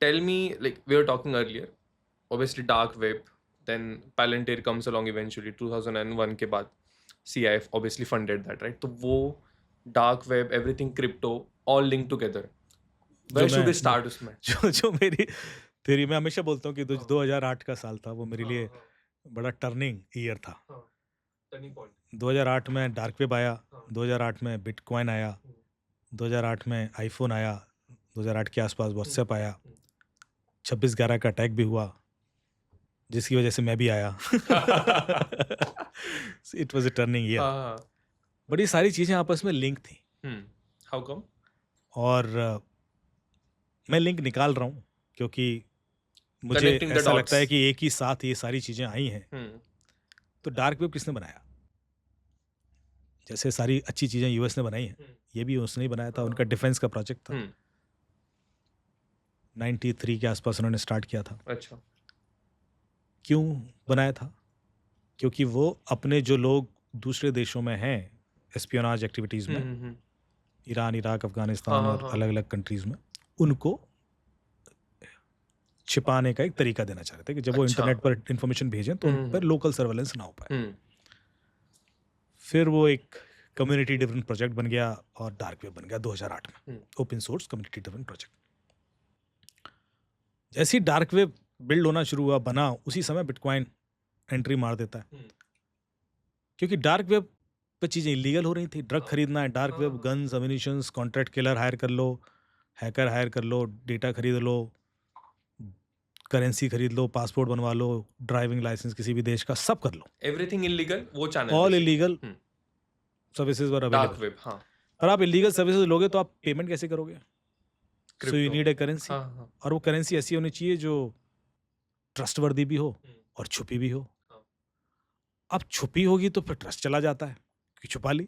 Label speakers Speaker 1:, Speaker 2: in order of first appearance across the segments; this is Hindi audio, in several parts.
Speaker 1: tell me, like we were talking earlier, obviously dark web, then Palantir comes along eventually 2001 के बाद CIF obviously funded that, right? तो वो dark web, everything crypto, all linked together.
Speaker 2: जो
Speaker 1: Where should
Speaker 2: मैं
Speaker 1: we start उसमें?
Speaker 2: जो मेरी theory, मैं हमेशा बोलता हूँ कि 2008 का साल था वो मेरे लिए
Speaker 1: हाँ,
Speaker 2: बड़ा टर्निंग ईयर था।
Speaker 1: हाँ, turning point.
Speaker 2: 2008 में डार्क वेब आया,
Speaker 1: हाँ,
Speaker 2: 2008 में बिटकॉइन आया, 2008 में आईफोन आया, 2008 के आसपास व्हाट्सएप आया, 26/11 का अटैक भी हुआ जिसकी वजह से मैं भी आया। It was a turning year.
Speaker 1: हाँ,
Speaker 2: बट ये सारी चीज़ें आपस में लिंक थी
Speaker 1: how come?
Speaker 2: और मैं लिंक निकाल रहा हूँ क्योंकि मुझे
Speaker 1: Connecting the
Speaker 2: ऐसा लगता है
Speaker 1: dots.
Speaker 2: कि एक ही साथ ये सारी चीज़ें आई हैं।
Speaker 1: हम्म,
Speaker 2: तो डार्क वेब किसने बनाया? जैसे सारी अच्छी चीज़ें यूएस ने बनाई हैं, ये भी उसने ही बनाया था, उनका डिफेंस का प्रोजेक्ट था। 93 के आसपास उन्होंने स्टार्ट किया था।
Speaker 1: अच्छा,
Speaker 2: क्यों बनाया था? क्योंकि वो अपने जो लोग दूसरे देशों में हैं एस्पियोनाज एक्टिविटीज़ में, ईरान, इराक, अफगानिस्तान
Speaker 1: हाँ,
Speaker 2: और
Speaker 1: हाँ।
Speaker 2: अलग अलग कंट्रीज़ में, उनको छिपाने का एक तरीका देना चाह रहे थे कि जब वो
Speaker 1: अच्छा।
Speaker 2: इंटरनेट पर इंफॉर्मेशन भेजें तो उन पर लोकल सर्वेलेंस ना हो पाए। फिर वो एक कम्युनिटी ड्रिवन प्रोजेक्ट बन गया और डार्क वेब बन गया 2008 में, open source community driven project. जैसे ही डार्क वेब बिल्ड होना शुरू हुआ, बना, उसी समय बिटकॉइन एंट्री मार देता है। क्योंकि डार्क वेब पे चीज़ें इलीगल हो रही थी। ड्रग खरीदना है dark web, guns, ammunitions, contract killer hire कर लो, हैकर हायर कर लो, डेटा खरीद लो, करेंसी खरीद लो, पासपोर्ट बनवा लो, ड्राइविंग लाइसेंस किसी भी देश का, सब कर लो।
Speaker 1: एवरीथिंग इलीगल, वो चैनल
Speaker 2: ऑल इलीगल सर्विसेज वर
Speaker 1: डार्क
Speaker 2: अवेलेबल।
Speaker 1: वेब। हाँ,
Speaker 2: और आप इलीगल सर्विसेज लोगे तो आप पेमेंट कैसे करोगे? So you
Speaker 1: Crypto.
Speaker 2: Need a currency.
Speaker 1: हाँ,
Speaker 2: और वो करेंसी ऐसी होनी चाहिए जो ट्रस्टवर्दी भी हो और छुपी भी हो।
Speaker 1: हाँ।
Speaker 2: अब छुपी होगी तो फिर ट्रस्ट चला जाता है कि छुपा ली,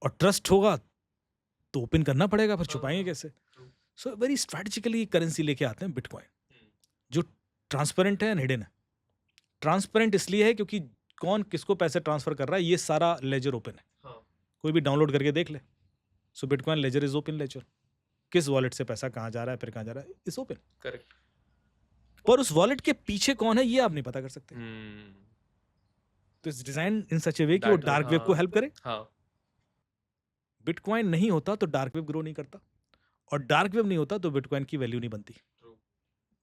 Speaker 2: और ट्रस्ट होगा तो ओपन करना पड़ेगा, फिर छुपाएंगे कैसे? सो वेरी स्ट्रैटेजिकली करेंसी लेके आते हैं बिटकॉइन, जो ट्रांसपेरेंट है एंड हिडन है। ट्रांसपेरेंट इसलिए है क्योंकि कौन किसको पैसे ट्रांसफर कर रहा है ये सारा लेजर ओपन है, कोई भी डाउनलोड करके देख ले। So bitcoin ledger is open ledger, किस वॉलेट से पैसा कहाँ जा रहा है, फिर कहाँ जा रहा है, इज ओपन।
Speaker 1: करेक्ट।
Speaker 2: पर उस वॉलेट के पीछे कौन है ये आप नहीं पता कर सकते। तो इट्स डिजाइन इन सच ए वे कि वो डार्क वेब को हेल्प करे। बिटकॉइन नहीं होता तो डार्क वेब ग्रो नहीं करता, और डार्क वेब नहीं होता तो बिटकॉइन की वैल्यू नहीं बनती।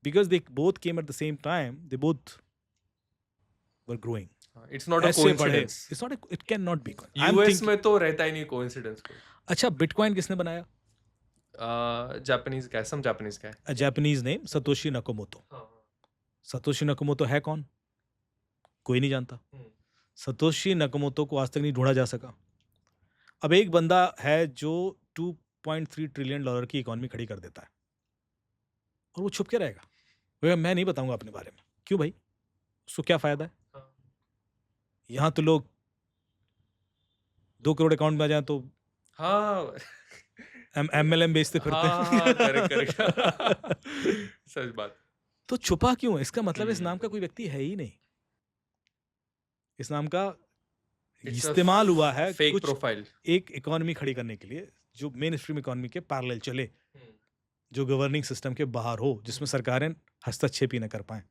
Speaker 2: Because they both came at the same time, they both were growing.
Speaker 1: It's not a coincidence.
Speaker 2: It's not, it can not be.
Speaker 1: US में तो रहता ही नहीं कोइंसिडेंस को।
Speaker 2: अच्छा, बिटकॉइन किसने बनाया?
Speaker 1: जापानीज का है, सम जापानीज का है।
Speaker 2: Japanese name Satoshi Nakamoto. Satoshi Nakamoto है कौन? कोई नहीं जानता। सतोशी नकामोतो को आज तक नहीं ढूंढा जा सका। अब एक बंदा है जो $2.3 ट्रिलियन की इकोनॉमी खड़ी कर देता है, और वो छुप के रहेगा। वो मैं नहीं बताऊंगा अपने बारे में। क्यों भाई? उसको क्या फायदा है? यहाँ तो लोग 2 करोड़ अकाउंट में आ जाए तो
Speaker 1: हाँ,
Speaker 2: MLM बेचते फिरते हैं।
Speaker 1: हाँ, करेक्ट। सच बात।
Speaker 2: तो छुपा क्यों है? इसका मतलब इस नाम का कोई व्यक्ति है ही नहीं। इस नाम का इस्तेमाल हुआ है
Speaker 1: फेक
Speaker 2: कुछ
Speaker 1: प्रोफाइल,
Speaker 2: एक इकोनॉमी खड़ी करने के लिए जो मेन स्ट्रीम इकोनॉमी के पैरेलल चले, जो गवर्निंग सिस्टम के बाहर हो, जिसमें सरकारें हस्तक्षेप ही न कर पाए।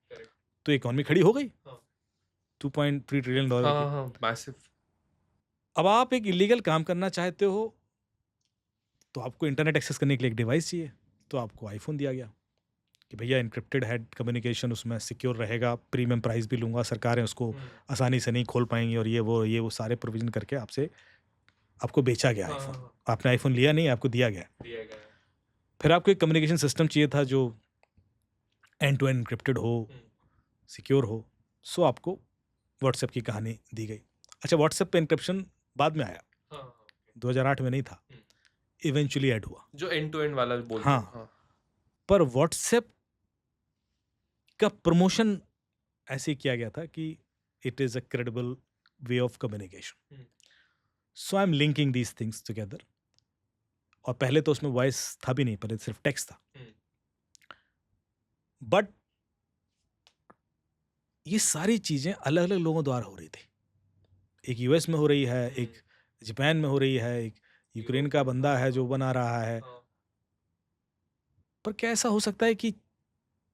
Speaker 2: तो इकोनॉमी खड़ी हो गई $2.3 ट्रिलियन की।
Speaker 1: मैसिव।
Speaker 2: अब आप एक इलीगल काम करना चाहते हो तो आपको इंटरनेट एक्सेस करने के लिए एक डिवाइस चाहिए, तो आपको आईफोन दिया गया कि भैया इनक्रिप्टेड है कम्युनिकेशन, उसमें सिक्योर रहेगा, प्रीमियम प्राइस भी लूंगा, सरकारें उसको आसानी से नहीं खोल पाएंगी, और ये वो सारे प्रोविजन करके आपको बेचा गया आईफोन। आपने आईफोन लिया नहीं, आपको दिया गया। फिर आपको एक कम्युनिकेशन सिस्टम चाहिए था जो एंड टू एंड इनक्रिप्टेड हो, सिक्योर हो। सो आपको व्हाट्सएप की कहानी दी गई। अच्छा, व्हाट्सएप पे इनक्रिप्शन बाद में आया, 2008 में नहीं था, इवेंचुअली ऐड हुआ,
Speaker 1: जो एंड टू एंड वाला बोलते हैं।
Speaker 2: हाँ। पर व्हाट्सएप का प्रमोशन ऐसे किया गया था कि it is a credible way of communication. So I am linking these things together. और पहले तो उसमें वॉइस था भी नहीं, पहले सिर्फ टेक्स्ट था। बट ये सारी चीजें अलग अलग लोगों द्वारा हो रही थी। एक यूएस में हो रही है, एक जापान में हो रही है, एक यूक्रेन का बंदा है जो बना रहा है। पर क्या ऐसा हो सकता है कि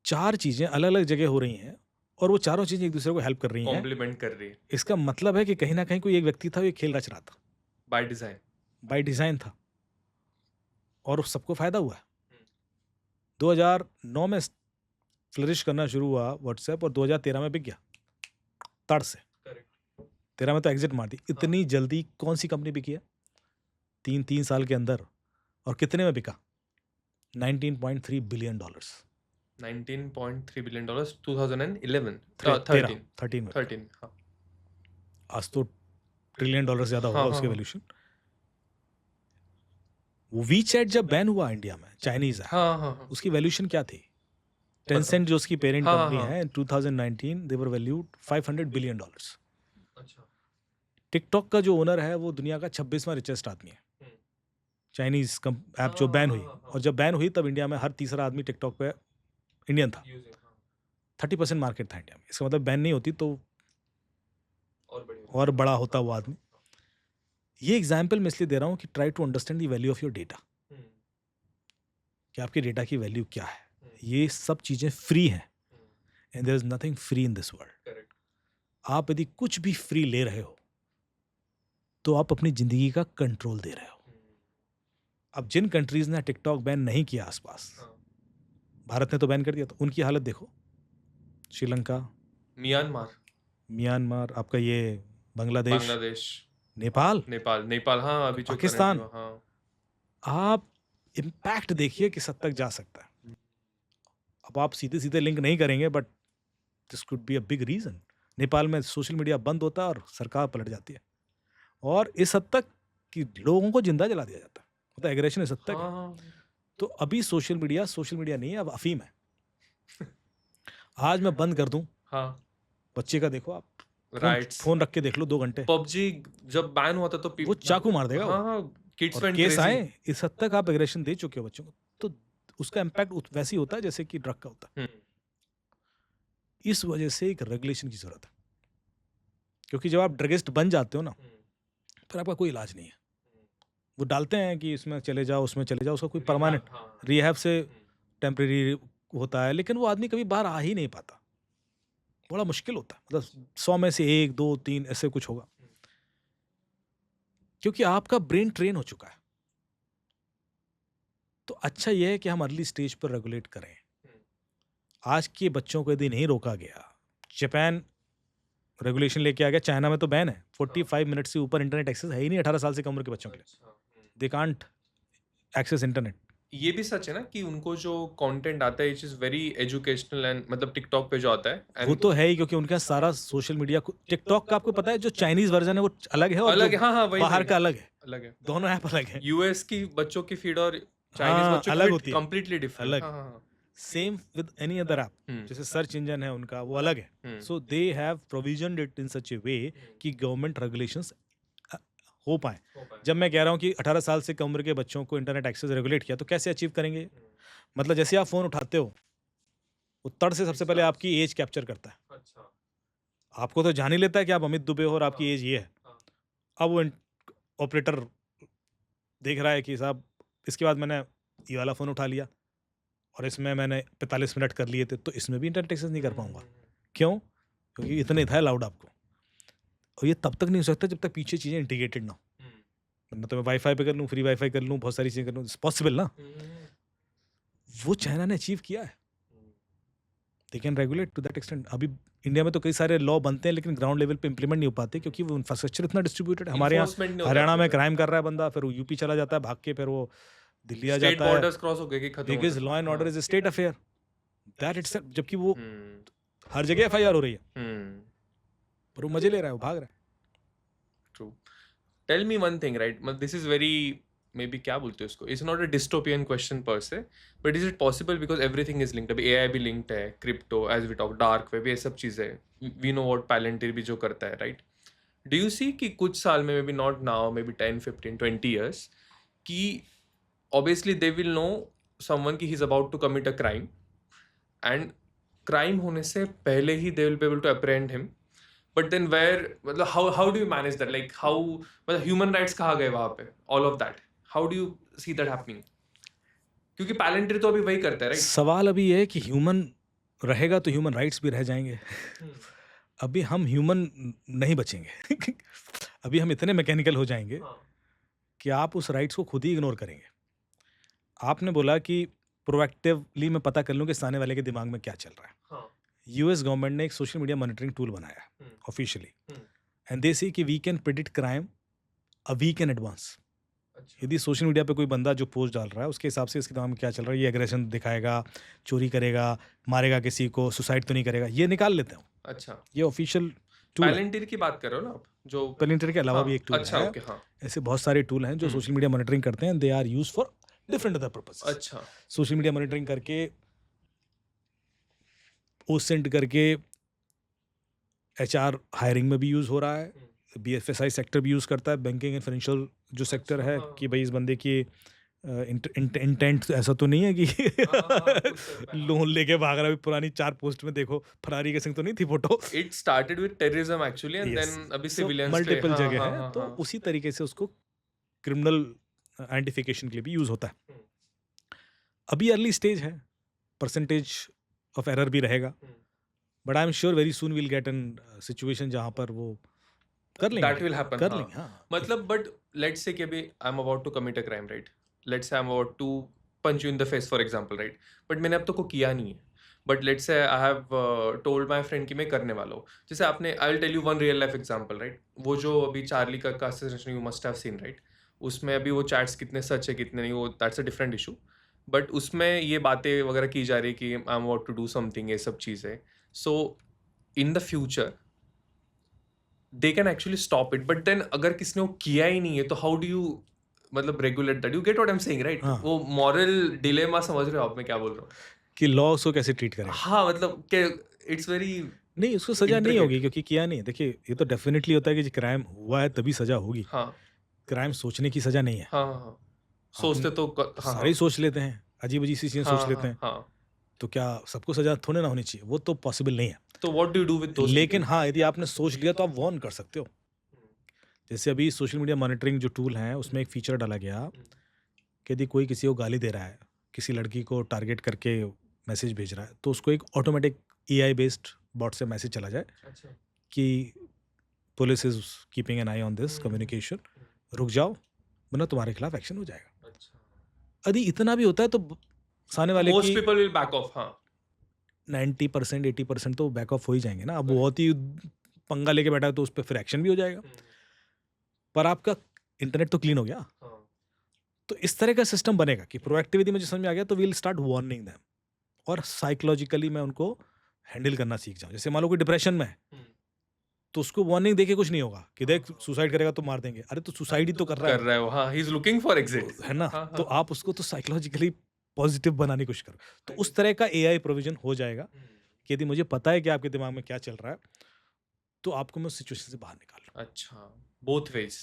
Speaker 2: 4 चीज़ें अलग-अलग जगह हो रही हैं और वो चारों चीज़ें एक-दूसरे को हेल्प कर रही हैं?
Speaker 1: कॉम्प्लीमेंट कर रही है
Speaker 2: इसका मतलब है कि कहीं न कहीं कोई एक व्यक्ति था, वो ये खेल रच रहा था,
Speaker 1: बाय डिजाइन.
Speaker 2: बाय डिज़ाइन था और उस सबको फ़ायदा हुआ है। 2009 में फ्लरिश करना शुरू हुआ व्हाट्सएप और 2013 में बिक गया, तड़ से।
Speaker 1: करेक्ट.
Speaker 2: 13 में तो एग्ज़िट मार दी। इतनी जल्दी कौन-सी कंपनी बिकी है? 3 साल के अंदर और कितने में बिका? $19.3 बिलियन।
Speaker 1: 19.3 billion dollars 2011
Speaker 2: 13
Speaker 1: 13
Speaker 2: में।
Speaker 1: 13. हाँ
Speaker 2: आज तो ट्रिलियन डॉलर से ज़्यादा होगा
Speaker 1: हाँ
Speaker 2: उसके
Speaker 1: हाँ
Speaker 2: वैल्यूएशन। वो वीचैट जब बैन हुआ इंडिया में, चाइनीज़ ऐप,
Speaker 1: हाँ हाँ हाँ.
Speaker 2: उसकी वैल्यूएशन क्या थी?
Speaker 1: पता.
Speaker 2: टेंसेंट जो उसकी पेरेंट
Speaker 1: हाँ
Speaker 2: कंपनी
Speaker 1: हाँ.
Speaker 2: है, in 2019 they were valued $500 billion.
Speaker 1: अच्छा.
Speaker 2: टिकटॉक का जो ओनर है वो दुनिया का 26वां रिचेस्ट आदमी है।
Speaker 1: हम्म.
Speaker 2: चाइनीज़ ऐप जो बैन हुई, और जब बैन हुई तब इंडिया में हर तीसरा आदमी टिकटॉक पे इंडियन था।
Speaker 1: Using, हाँ.
Speaker 2: 30% मार्केट था इंडिया में। इसका मतलब बैन नहीं होती तो
Speaker 1: और
Speaker 2: और बड़ा होता वो आदमी। ये एग्जाम्पल मैं इसलिए दे रहा हूँ कि try to understand the value of your data, कि आपके डेटा की वैल्यू क्या है। ये सब चीज़ें फ्री हैं and there is nothing free in this world.
Speaker 1: Correct.
Speaker 2: आप यदि कुछ भी फ्री ले रहे हो तो आप अपनी ज़िंदगी का कंट्रोल दे रहे हो। अब जिन कंट्रीज़ ने टिकटॉक बैन नहीं किया आसपास, भारत ने तो बैन कर दिया, तो उनकी हालत देखो। श्रीलंका, म्यांमार, आपका ये बांग्लादेश,
Speaker 1: नेपाल. हाँ अभी जो
Speaker 2: पाकिस्तान।
Speaker 1: current हुआ, हाँ.
Speaker 2: आप इम्पैक्ट देखिए किस हद तक जा सकता है। अब आप सीधे सीधे लिंक नहीं करेंगे but this could be a big reason. Nepal में सोशल मीडिया बंद होता है और सरकार पलट जाती है, और इस हद तक कि लोगों को जिंदा जला दिया जाता है। मतलब एग्रेशन इस हद तक है।
Speaker 1: हाँ.
Speaker 2: तो अभी सोशल मीडिया नहीं है, अब अफीम है। आज मैं बंद कर दूं,
Speaker 1: हाँ.
Speaker 2: बच्चे का देखो आप,
Speaker 1: राइट्स.
Speaker 2: फोन रख के देख लो 2 घंटे,
Speaker 1: पबजी जब बैन हुआ था तो
Speaker 2: वो चाकू मार देगा।
Speaker 1: हाँ हाँ. किड्स
Speaker 2: और
Speaker 1: वेंट
Speaker 2: केस
Speaker 1: क्रेजी.
Speaker 2: आए, इस हद तक आप एग्रेशन दे चुके हो बच्चों को, तो उसका इम्पैक्ट वैसे ही होता है जैसे कि ड्रग का होता है। इस वजह से एक रेगुलेशन की जरूरत है, क्योंकि जब आप ड्रगिस्ट बन जाते हो ना, फिर आपका कोई इलाज नहीं है। वो डालते हैं कि इसमें चले जाओ, उसमें चले जाओ, उसका कोई परमानेंट रिहैब से टेम्परेरी होता है, लेकिन वो आदमी कभी बाहर आ ही नहीं पाता। बड़ा मुश्किल होता है, मतलब 100 में से 1, 2, 3 ऐसे कुछ होगा, क्योंकि आपका ब्रेन ट्रेन हो चुका है। तो अच्छा यह है कि हम अर्ली स्टेज पर रेगुलेट करें। आज के बच्चों को यदि नहीं रोका गया, जापान रेगुलेशन लेके आ गया, चाइना में तो बैन है, 45 मिनट से ऊपर इंटरनेट एक्सेस है ही नहीं 18 साल से कम उम्र के बच्चों के लिए। They can't access internet.
Speaker 1: ये भी सच है ना कि उनको जो कंटेंट आता है it is very educational, and मतलब टिकटॉक पे जो आता है
Speaker 2: वो तो है ही, क्योंकि उनका सारा सोशल मीडिया, टिकटॉक का आपको पता है जो चाइनीज वर्जन है वो अलग है और
Speaker 1: अलग है.
Speaker 2: जो
Speaker 1: हाँ हाँ, वही
Speaker 2: बाहर का अलग है,
Speaker 1: है.
Speaker 2: दोनों ऐप अलग है।
Speaker 1: यूएस की बच्चों की फीड और चाइनीज
Speaker 2: हाँ,
Speaker 1: बच्चों
Speaker 2: अलग
Speaker 1: की
Speaker 2: होती
Speaker 1: फीड
Speaker 2: है,
Speaker 1: कंप्लीटली डिफरेंट.
Speaker 2: अलग।
Speaker 1: हाँ हाँ.
Speaker 2: Same with any other app, जैसे सर्च इंजन है उनका वो अलग है। सो दे हैव प्रोविजनड इट इन सच ए वे कि गवर्नमेंट रेगुलेशंस हो पाए। जब मैं कह रहा हूँ कि 18 साल से कम उम्र के बच्चों को इंटरनेट एक्सेस रेगुलेट किया, तो कैसे अचीव करेंगे? मतलब जैसे आप फोन उठाते हो, वो तड़ से सबसे पहले आपकी एज कैप्चर करता है।
Speaker 1: अच्छा.
Speaker 2: आपको तो जान ही लेता है कि आप अमित दुबे हो और आपकी एज ये है। अब वो ऑपरेटर देख रहा है कि साहब इसके बाद मैंने ये वाला फ़ोन उठा लिया और इसमें मैंने 45 मिनट कर लिए थे, तो इसमें भी इंटरनेट एक्सेस नहीं कर पाऊंगा। क्यों? क्योंकि इतने था अलाउड आपको। और ये तब तक नहीं हो सकता जब तक पीछे चीज़ें इंटीग्रेटेड ना हो। मतलब तो मैं वाईफाई पे कर लूँ, फ्री वाईफाई कर लूँ, बहुत सारी चीज़ें कर लूँ, पॉसिबल ना। वो चाइना ने अचीव किया है। They can regulate to that extent. अभी इंडिया में तो कई सारे लॉ बनते हैं लेकिन ग्राउंड लेवल पे इंप्लीमेंट नहीं हो पाते, क्योंकि वो इंफ्रास्ट्रक्चर इतना डिस्ट्रीब्यूटेड है। हमारे यहाँ हरियाणा में क्राइम कर रहा है बंदा, फिर वो यूपी चला जाता है भाग के, फिर वो दिल्ली आ जाता है,
Speaker 1: बॉर्डर्स क्रॉस हो गए कि खत्म,
Speaker 2: because law and order is state affair that itself. जबकि वो हर जगह एफआईआर हो रही है, पर वो मजे ले रहा है, वो भाग रहा है।
Speaker 1: True. Tell me one thing, right, मतलब this is very, maybe क्या बोलते हैं उसको, it's not a dystopian question per se, but is it possible, because everything is linked, अभी एआई भी लिंक्ड है, crypto, as we talk, dark web, ये सब चीज़ें, वी नो व्हाट पैलेंटियर भी जो करता है, राइट. डू यू सी कि कुछ साल में, may be not now, may be 10, 15, 20 years, कि obviously they will know someone कि he's about to commit a crime, and crime होने से पहले ही they will be able to apprehend him, but then where, मतलब how do you manage that, like how, मतलब human rights कहाँ गए वहाँ पे, all of that, how do you see that happening? क्योंकि पैलेंटियर तो अभी वही करता है, राइट?
Speaker 2: सवाल अभी ये है कि ह्यूमन रहेगा तो ह्यूमन राइट्स भी रह जाएंगे। अभी हम ह्यूमन नहीं बचेंगे। अभी हम इतने मैकेनिकल हो जाएंगे कि आप उस राइट्स को खुद ही इग्नोर करेंगे। आपने बोला कि प्रोएक्टिवली मैं पता कर लूँ कि सामने वाले के दिमाग में क्या चल रहा है। यूएस गवर्नमेंट ने एक सोशल मीडिया मॉनिटरिंग टूल बनाया ऑफिशियली, एंड दे से कि we can predict crime a week in advance. यदि सोशल मीडिया पे कोई बंदा जो पोस्ट डाल रहा है उसके हिसाब से इसके दिमाग में क्या चल रहा है, ये एग्रेशन दिखाएगा, चोरी करेगा, मारेगा किसी को, सुसाइड तो नहीं करेगा, ये निकाल लेते हैं।
Speaker 1: अच्छा,
Speaker 2: ये ऑफिशियल टूल है।
Speaker 1: पैलेंटियर की बात कर रहे हो ना आप, जो
Speaker 2: पैलेंटियर के अलावा
Speaker 1: हाँ,
Speaker 2: भी एक टूल
Speaker 1: अच्छा,
Speaker 2: है।
Speaker 1: ओके, हाँ,
Speaker 2: ऐसे बहुत सारे टूल हैं जो सोशल मीडिया मॉनिटरिंग करते हैं, they are use for different other purposes.
Speaker 1: अच्छा,
Speaker 2: सोशल मीडिया मॉनिटरिंग करके ओसेंट करके एचआर हायरिंग में भी यूज हो रहा है, बीएफएसआई सेक्टर भी यूज करता है, बैंकिंग एंड फाइनेंशियल जो सेक्टर है, कि भाई इस बंदे की इंटेंट ऐसा तो नहीं है कि लोन लेके भाग रहा है। पुरानी 4 पोस्ट में देखो फरारी के संग तो नहीं थी photo.
Speaker 1: It started with terrorism actually, and then अभी सिविलियंस
Speaker 2: मल्टीपल जगह है, तो उसी तरीके से उसको क्रिमिनल आइडेंटिफिकेशन के लिए भी यूज होता है। अभी अर्ली स्टेज है, परसेंटेज ऑफ एरर भी रहेगा, but I am sure very soon will get an situation जहां पर वो कर लेंगे।
Speaker 1: दैट विल हैपन,
Speaker 2: कर लेंगे, हाँ।
Speaker 1: मतलब बट लेट्स से कि अभी I am about to commit a crime, right? Let's say I am about to punch you in the face for example, right? But मैंने अब तक को किया नहीं है, but let's say I have told my friend कि मैं करने वाला हूँ। जैसे आपने, I will tell you one real life example, right? वो जो अभी चार्ली का assassination you must have seen, right? उसमें अभी वो चैट्स कितने सच है कितने नहीं, वो that's a different issue, but उसमें ये बातें वगैरह की जा रही है कि I am about to do something, ये सब चीज़ें। So in the future they can actually stop it, but then अगर किसने वो किया ही नहीं है तो हाउ डू यू मतलब regulate that? You get what I am saying, right?
Speaker 2: हाँ।
Speaker 1: वो मॉरल डिलेमा समझ रहे हो आप मैं क्या बोल रहा हूँ?
Speaker 2: कि लॉ उसको कैसे ट्रीट करेगा।
Speaker 1: हाँ, मतलब कि इट्स वेरी
Speaker 2: नहीं, उसको सजा नहीं
Speaker 1: intricate.
Speaker 2: होगी क्योंकि किया नहीं है। देखिए, ये तो डेफिनेटली होता है कि क्राइम हुआ है तभी सजा होगी।
Speaker 1: हाँ,
Speaker 2: क्राइम सोचने की सजा नहीं है।
Speaker 1: हाँ, हाँ, सोचते तो हाँ,
Speaker 2: सारे ही सोच लेते हैं, अजीब अजीब सी चीजें सोच लेते हैं,
Speaker 1: हाँ,
Speaker 2: तो क्या सबको सजा थोड़े ना होनी चाहिए? वो तो पॉसिबल नहीं है।
Speaker 1: तो what do you do with those?
Speaker 2: लेकिन हाँ, यदि आपने सोच लिया तो आप वार्न कर सकते हो। जैसे अभी सोशल मीडिया मॉनिटरिंग जो टूल है उसमें एक फीचर डाला गया कि यदि कोई किसी को गाली दे रहा है, किसी लड़की को टारगेट करके मैसेज भेज रहा है, तो उसको एक ऑटोमेटिक एआई बेस्ड बॉट से मैसेज चला जाए
Speaker 1: अच्छा,
Speaker 2: कि police is keeping an I on this communication, रुक जाओ वरना तुम्हारे खिलाफ एक्शन हो जाएगा।
Speaker 1: अच्छा,
Speaker 2: यदि इतना भी होता है तो सामने वाले
Speaker 1: मोस्ट
Speaker 2: की
Speaker 1: पीपल विल बैक ऑफ। हाँ,
Speaker 2: 90% 80% तो बैक ऑफ हो ही जाएंगे ना। अब बहुत ही पंगा लेके बैठा है तो उस पर फिर एक्शन भी हो जाएगा, पर आपका इंटरनेट तो क्लीन हो गया। तो इस तरह का सिस्टम बनेगा कि प्रोएक्टिविटी में जो समझ में आ गया तो वील स्टार्ट वार्निंग देम, और साइकोलॉजिकली मैं उनको हैंडल करना सीख जाऊं। जैसे मान लो कोई डिप्रेशन में है तो उसको वार्निंग देके कुछ नहीं होगा कि देख सुसाइड करेगा तो मार देंगे। अरे तो सुसाइड ही तो कर रहा है
Speaker 1: वो, हाँ, he is looking for exit,
Speaker 2: है ना। तो आप उसको तो साइकोलॉजिकली पॉजिटिव बनाने की कोशिश करो। तो उस तरह का एआई प्रोविजन हो जाएगा कि यदि मुझे पता है कि आपके दिमाग में क्या चल रहा है तो आपको मैं उस सिचुएशन से बाहर निकाल लूं।
Speaker 1: अच्छा, बोथ वेज।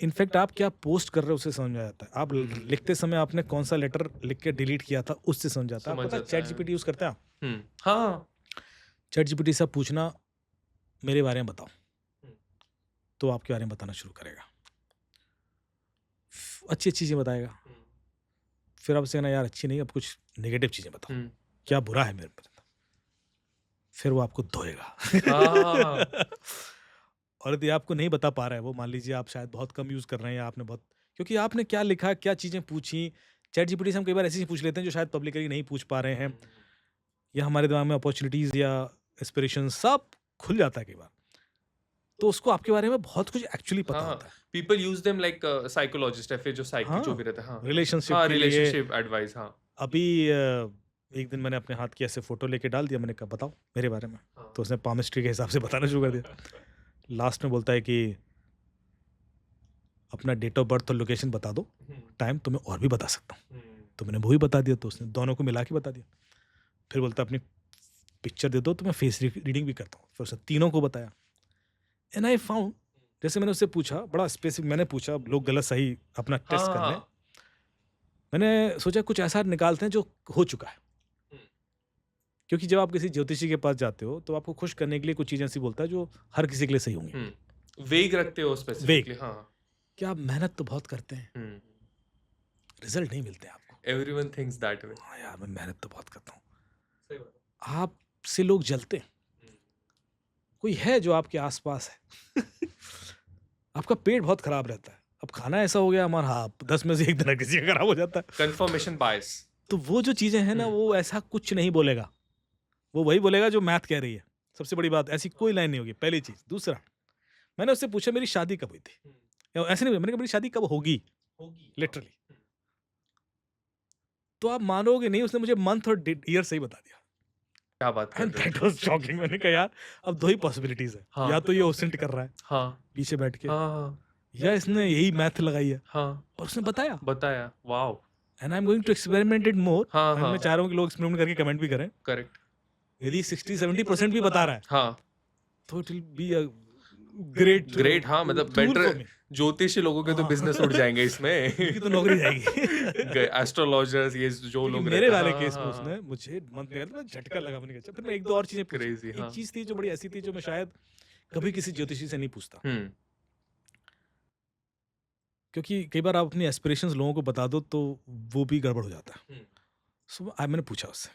Speaker 2: इनफैक्ट आप क्या पोस्ट कर रहे हो उससे समझ में आ जाता है। आप लिखते समय आपने कौन सा लेटर लिख के डिलीट किया था उससे समझ जाता है।
Speaker 1: समझ
Speaker 2: पता है
Speaker 1: जाता
Speaker 2: चैट
Speaker 1: है।
Speaker 2: जीपीटी यूज करते हैं आप?
Speaker 1: हाँ,
Speaker 2: चैट जीपीटी से आप पूछना मेरे बारे में बताओ, तो आपके बारे में बताना शुरू करेगा, अच्छी अच्छी चीजें बताएगा। फिर आपसे कहना यार अच्छी नहीं, अब कुछ नेगेटिव चीजें बताओ, क्या बुरा है मेरे पर, फिर वो आपको धोएगा।
Speaker 1: हाँ,
Speaker 2: और यदि आपको नहीं बता पा रहा है वो, मान लीजिए आप शायद बहुत कम यूज कर रहे हैं या आपने बहुत, क्योंकि आपने क्या लिखा, क्या चीजें पूछी, चैट जीपीटी से हम कई बार ऐसी चीजें पूछ लेते हैं जो शायद पब्लिकली नहीं पूछ पा रहे हैं, या हमारे दिमाग में अपॉर्चुनिटीज या एस्पिरेशन सब खुल जाता है कई बार, तो उसको आपके बारे में बहुत कुछ एक्चुअली पता होता है।
Speaker 1: People use them like psychologist या फिर जो साइकी जो भी रहता है, हाँ,
Speaker 2: रिलेशनशिप
Speaker 1: एडवाइस। हाँ,
Speaker 2: अभी एक दिन मैंने अपने हाथ की ऐसे फोटो लेके डाल दिया, मैंने कहा बताओ मेरे बारे में, तो उसने पामिस्ट्री के हिसाब से बताना शुरू कर दिया। लास्ट में बोलता है कि अपना डेट ऑफ बर्थ और लोकेशन बता दो, टाइम तो मैं और भी बता सकता हूँ, तो मैंने वो ही बता दिया, तो उसने दोनों को मिला के बता दिया। फिर बोलता अपनी पिक्चर दे दो तो मैं फेस रीडिंग भी करता हूँ, फिर उसने तीनों को बताया। एंड आई फाउंड, जैसे मैंने उससे पूछा, बड़ा स्पेसिफिक मैंने पूछा, लोग गलत सही अपना टेस्ट कर लें, मैंने सोचा कुछ ऐसा निकालते हैं जो हो चुका है, क्योंकि जब आप किसी ज्योतिषी के पास जाते हो तो आपको खुश करने के लिए कुछ चीजें ऐसी बोलता है जो हर किसी के लिए सही होंगी।
Speaker 1: वेग रखते हो स्पेसिफिकली। हाँ,
Speaker 2: क्या आप मेहनत तो बहुत करते हैं, रिजल्ट नहीं मिलते आपको।
Speaker 1: Everyone thinks that way.
Speaker 2: हाँ यार मैं मेहनत तो बहुत करता हूँ,
Speaker 1: सही बात है।
Speaker 2: आपसे लोग जलते हैं, कोई है जो आपके आसपास है आपका पेट बहुत खराब रहता है, अब खाना ऐसा हो गया हमारा, हाँ 10 में से एक दिन किसी का खराब हो जाता है,
Speaker 1: Confirmation bias.
Speaker 2: तो वो जो चीजें हैं ना वो ऐसा कुछ नहीं बोलेगा, वो वही बोलेगा जो मैथ कह रही है, सबसे बड़ी बात ऐसी कोई लाइन नहीं होगी, पहली चीज। दूसरा, मैंने उससे पूछा मेरी शादी कब हुई थी, या ऐसे नहीं, मैंने कहा मेरी शादी कब होगी, लिटरली, तो आप मानोगे नहीं उसने मुझे मंथ और ईयर सही बता दिया,
Speaker 1: क्या बात कर
Speaker 2: एंड
Speaker 1: रहे हो?
Speaker 2: That was shocking. मैंने कहा यार अब 2 ही पॉसिबिलिटीज है,
Speaker 1: हाँ।
Speaker 2: या तो ये ओसेंट कर रहा है
Speaker 1: हाँ
Speaker 2: पीछे बैठ के,
Speaker 1: हाँ
Speaker 2: या इसने यही मैथ लगाई है,
Speaker 1: हाँ
Speaker 2: और उसने बताया,
Speaker 1: बताया। Wow.
Speaker 2: And I am going to experiment it more,
Speaker 1: हाँ
Speaker 2: एंड
Speaker 1: हाँ
Speaker 2: मैं चाह रहा हूँ कि लोग एक्सपेरिमेंट करके कमेंट भी करें,
Speaker 1: करेक्ट।
Speaker 2: यदि 60-70% भी बता रहा है
Speaker 1: हाँ
Speaker 2: तो it will be a great
Speaker 1: great. हाँ मतलब बेटर, ज्योतिषी लोगों के तो
Speaker 2: हाँ।
Speaker 1: बिजनेस उड़ जाएंगे इसमें।
Speaker 2: इनकी तो नौकरी जाएगी।
Speaker 1: एस्ट्रोलॉजर्स ये जो
Speaker 2: क्योंकि
Speaker 1: लोग
Speaker 2: मेरे
Speaker 1: रहते
Speaker 2: वाले
Speaker 1: हैं,
Speaker 2: केस
Speaker 1: हाँ,
Speaker 2: में
Speaker 1: हाँ,
Speaker 2: उसने मुझे मंथ में झटका लगा, मैंने कहा फिर मैं 1-2 और चीजें पूछी।
Speaker 1: Crazy,
Speaker 2: एक
Speaker 1: हाँ।
Speaker 2: चीज थी जो बड़ी ऐसी थी जो मैं शायद कभी किसी ज्योतिषी से नहीं पूछता, क्योंकि कई बार आप अपनी एस्पिरेशंस लोगों को बता दो तो वो भी गड़बड़ हो जाता है। सो मैंने पूछा उससे,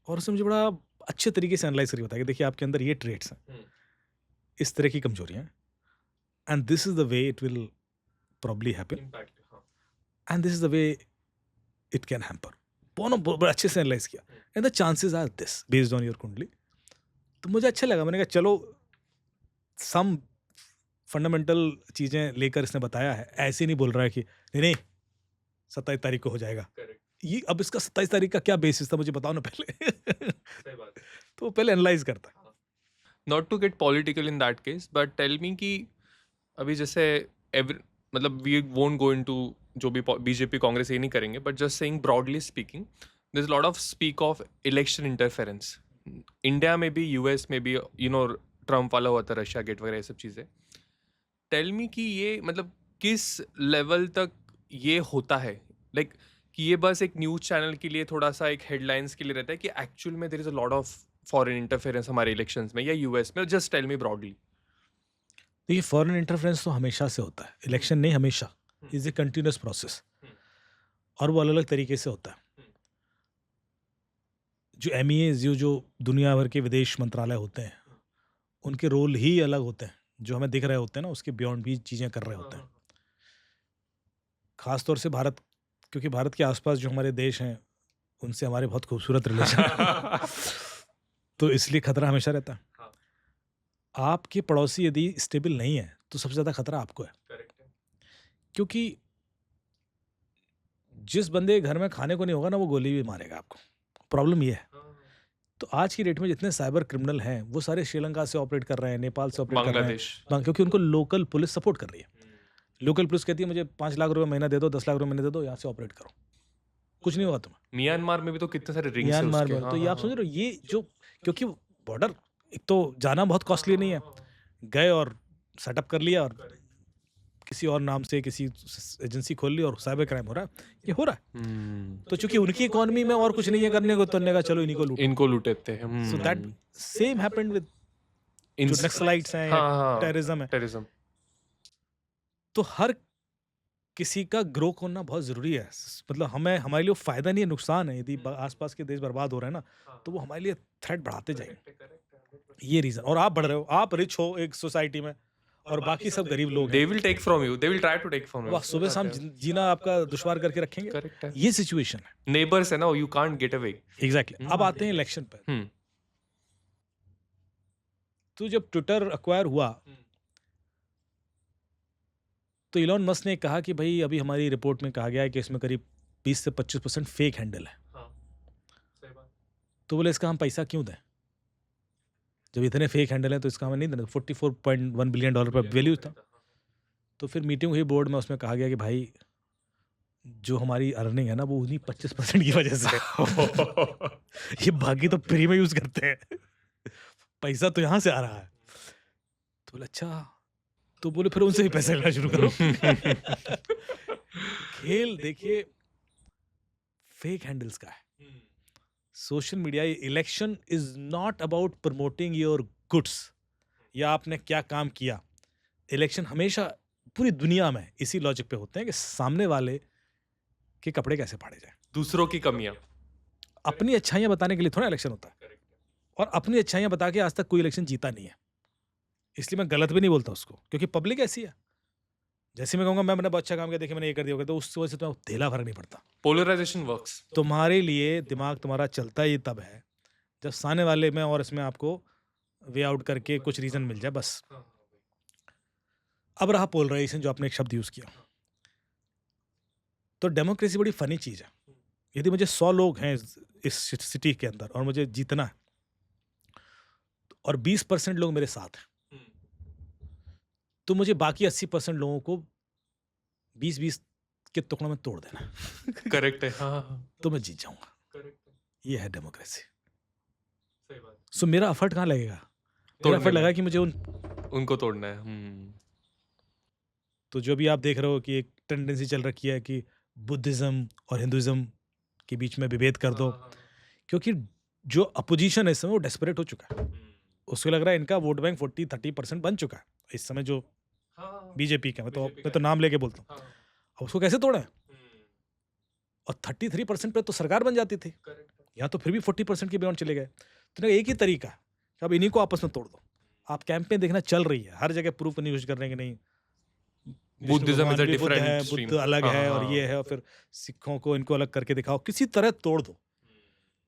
Speaker 2: और उसने मुझे बड़ा अच्छे तरीके से एनालाइज करके बताया कि देखिए आपके अंदर ये ट्रेट्स हैं, इस तरह की कमजोरियां हैं, and this is the way it will probably happen, and this is the way it can hamper. बहुत अच्छे से एनालाइज किया, and the chances are this based on your kundli. तो मुझे अच्छा लगा, मैंने कहा चलो सम फंडामेंटल चीजें लेकर इसने बताया है, ऐसे नहीं बोल रहा है कि नहीं 27 तारीख को हो जाएगा। ये अब इसका 27 तारीख का क्या बेसिस था मुझे बताओ ना पहले।
Speaker 1: सही बात है।
Speaker 2: तो वो पहले एनालाइज करता है।
Speaker 1: Not to get political in that case, but tell me कि अभी जैसे मतलब वी वोंट गो इनटू जो भी बीजेपी कांग्रेस ये नहीं करेंगे, but just saying broadly speaking there is lot of speak of election interference India में भी, यूएस में भी, यू नो ट्रम्प वाला हुआ था, रशिया गेट वगैरह ये सब चीज़ें। टेल मी कि ये मतलब किस लेवल तक ये होता है, लाइक कि ये बस एक न्यूज़ चैनल के लिए थोड़ा सा एक हेडलाइंस के लिए रहता है, कि एक्चुअल में there is a lot of foreign interference हमारे इलेक्शंस में या यूएस में? Just tell me broadly.
Speaker 2: देखिए फॉरेन इंटरफेरेंस तो हमेशा से होता है, इलेक्शन नहीं, हमेशा इज ए कंटिन्यूस प्रोसेस, और वो अलग अलग तरीके से होता है। जो MEAs जो दुनिया भर के विदेश मंत्रालय होते हैं उनके रोल ही अलग होते हैं, जो हमें दिख रहे होते हैं ना उसके बियॉन्ड भी चीज़ें कर रहे होते हैं। खास तौर से भारत, क्योंकि भारत के आसपास जो हमारे देश हैं उनसे हमारे बहुत खूबसूरत रिलेशन तो इसलिए खतरा हमेशा रहता है। आपके पड़ोसी यदि स्टेबल नहीं है तो सबसे ज़्यादा खतरा आपको है, क्योंकि जिस बंदे के घर में खाने को नहीं होगा ना वो गोली भी मारेगा आपको। प्रॉब्लम ये है। तो आज की डेट में जितने साइबर क्रिमिनल हैं वो सारे श्रीलंका से ऑपरेट कर रहे हैं, नेपाल से ऑपरेट कर रहे हैं, क्योंकि उनको लोकल पुलिस सपोर्ट कर रही है। लोकल पुलिस कहती है मुझे 5 लाख रुपए महीना दे दो, 10 लाख रुपए महीना दे दो, यहाँ से ऑपरेट करो, कुछ नहीं होगा तुम्हें।
Speaker 1: म्यांमार में भी तो कितने सारे रिंग्स हैं
Speaker 2: म्यांमार
Speaker 1: उसके।
Speaker 2: में तो ये आप समझ रहे हो, ये जो, क्योंकि बॉर्डर एक तो जाना बहुत कॉस्टली नहीं है, गए और सेटअप कर लिया और किसी और नाम से किसी एजेंसी खोल ली और साइबर क्राइम हो रहा है, ये हो रहा है। तो चूंकि उनकी इकोनॉमी में और कुछ नहीं है करने को, तो उन्होंने कहा चलो
Speaker 1: इनको लूटेते हैं।
Speaker 2: So that same happened with जो नक्सलाइट्स हैं, टेररिज्म है।
Speaker 1: टेररिज्म
Speaker 2: तो हर किसी का ग्रो करना बहुत जरूरी है, मतलब हमें, हमारे लिए फायदा नहीं है, नुकसान है। यदि आसपास के देश बर्बाद हो रहे हैं ना तो वो हमारे लिए थ्रेट बढ़ाते जाएंगे, ये रीजन। और आप बढ़ रहे हो, आप रिच हो एक सोसाइटी में और बाकी सब गरीब लोग हैं,
Speaker 1: they will take from you, they will try to take from you।
Speaker 2: वाह, सुबह शाम जीना आपका दुश्वार करके रखेंगे।
Speaker 1: करेक्ट है,
Speaker 2: ये सिचुएशन है,
Speaker 1: नेबर्स है ना, you can't get away।
Speaker 2: Exactly. अब आते हैं इलेक्शन पर। तो जब ट्विटर एक्वायर हुआ तो इलॉन मस्क ने कहा कि भाई अभी हमारी रिपोर्ट में कहा गया है कि इसमें करीब 20 से 25% फेक हैंडल है। तो बोले इसका हम पैसा क्यों दें, जब इतने फेक हैंडल हैं तो इसका हमें नहीं देना। $44.1 बिलियन पर वैल्यू था। तो फिर मीटिंग हुई बोर्ड में, उसमें कहा गया कि भाई जो हमारी अर्निंग है ना वो उन्हीं 25% की वजह से ये बाकी तो फ्री में यूज करते हैं, पैसा तो यहाँ से आ रहा है। तो बोले अच्छा, तो बोले फिर उनसे भी पैसा लेना शुरू करो। खेल देखिए फेक हैंडल्स का है। Social media, election is not about promoting your goods या आपने क्या काम किया। इलेक्शन हमेशा पूरी दुनिया में इसी लॉजिक पे होते हैं कि सामने वाले कि कपड़े कैसे फाड़े जाए।
Speaker 1: दूसरों की कमियां।
Speaker 2: अपनी अच्छाइयाँ बताने के लिए थोड़ा इलेक्शन होता है, और अपनी अच्छाइयाँ बता के आज तक कोई इलेक्शन जीता नहीं है। इसलिए मैं गलत भी नहीं बोलता उसको, क्योंकि पब्लिक ऐसी है। जैसे मैं कहूँगा मैंने बहुत अच्छा काम किया, देखिए मैंने ये कर दिया, तो उस वजह से तुम्हें धेला फर्क नहीं पड़ता।
Speaker 1: Polarisation works.
Speaker 2: तुम्हारे लिए दिमाग तुम्हारा चलता ही तब है जब सामने वाले में और इसमें आपको वे आउट करके कुछ रीजन मिल जाए, बस। अब रहा पोलराइजेशन, जो आपने एक शब्द यूज किया, तो डेमोक्रेसी बड़ी फनी चीज है। यदि मुझे 100 लोग हैं इस सिटी के अंदर और मुझे जीतना है, और 20% लोग मेरे साथ हैं, तो मुझे बाकी 80% लोगों को 20-20 के टुकड़ों में तोड़ देना है।
Speaker 1: करेक्ट है, हाँ।
Speaker 2: तो मैं जीत जाऊंगा।
Speaker 1: करेक्ट है,
Speaker 2: ये है डेमोक्रेसी।
Speaker 1: सही बात।
Speaker 2: सो मेरा एफर्ट कहाँ लगेगा? मेरा
Speaker 1: तोड़ने
Speaker 2: एफर्ट
Speaker 1: में।
Speaker 2: लगा कि मुझे
Speaker 1: उनको तोड़ना है।
Speaker 2: तो जो भी आप देख रहे हो कि एक टेंडेंसी चल रखी है कि बुद्धिज्म और हिंदुइज्म के बीच में विभेद कर दो, क्योंकि जो अपोजिशन है इस समय वो डेस्परेट हो चुका है। उसको लग रहा है इनका वोट बैंक 40-30% बन चुका है इस समय, जो बीजेपी का, मैं तो नाम लेके बोलता हूँ। अब उसको कैसे तोड़े? और 33% पे तो सरकार बन जाती थी, यहाँ तो फिर भी 40% के बियॉन्ड चले गए। तो एक ही तरीका है कि अब इन्हीं को आपस में तोड़ दो। आप कैंपेन देखना चल रही है, हर जगह प्रूफ करने की कोशिश कर रहे हैं कि नहीं
Speaker 1: Buddhism is a
Speaker 2: Buddha
Speaker 1: different
Speaker 2: है,
Speaker 1: स्ट्रीम।
Speaker 2: बुद्ध अलग है, और ये है, और फिर सिखों को इनको अलग करके दिखाओ, किसी तरह तोड़ दो।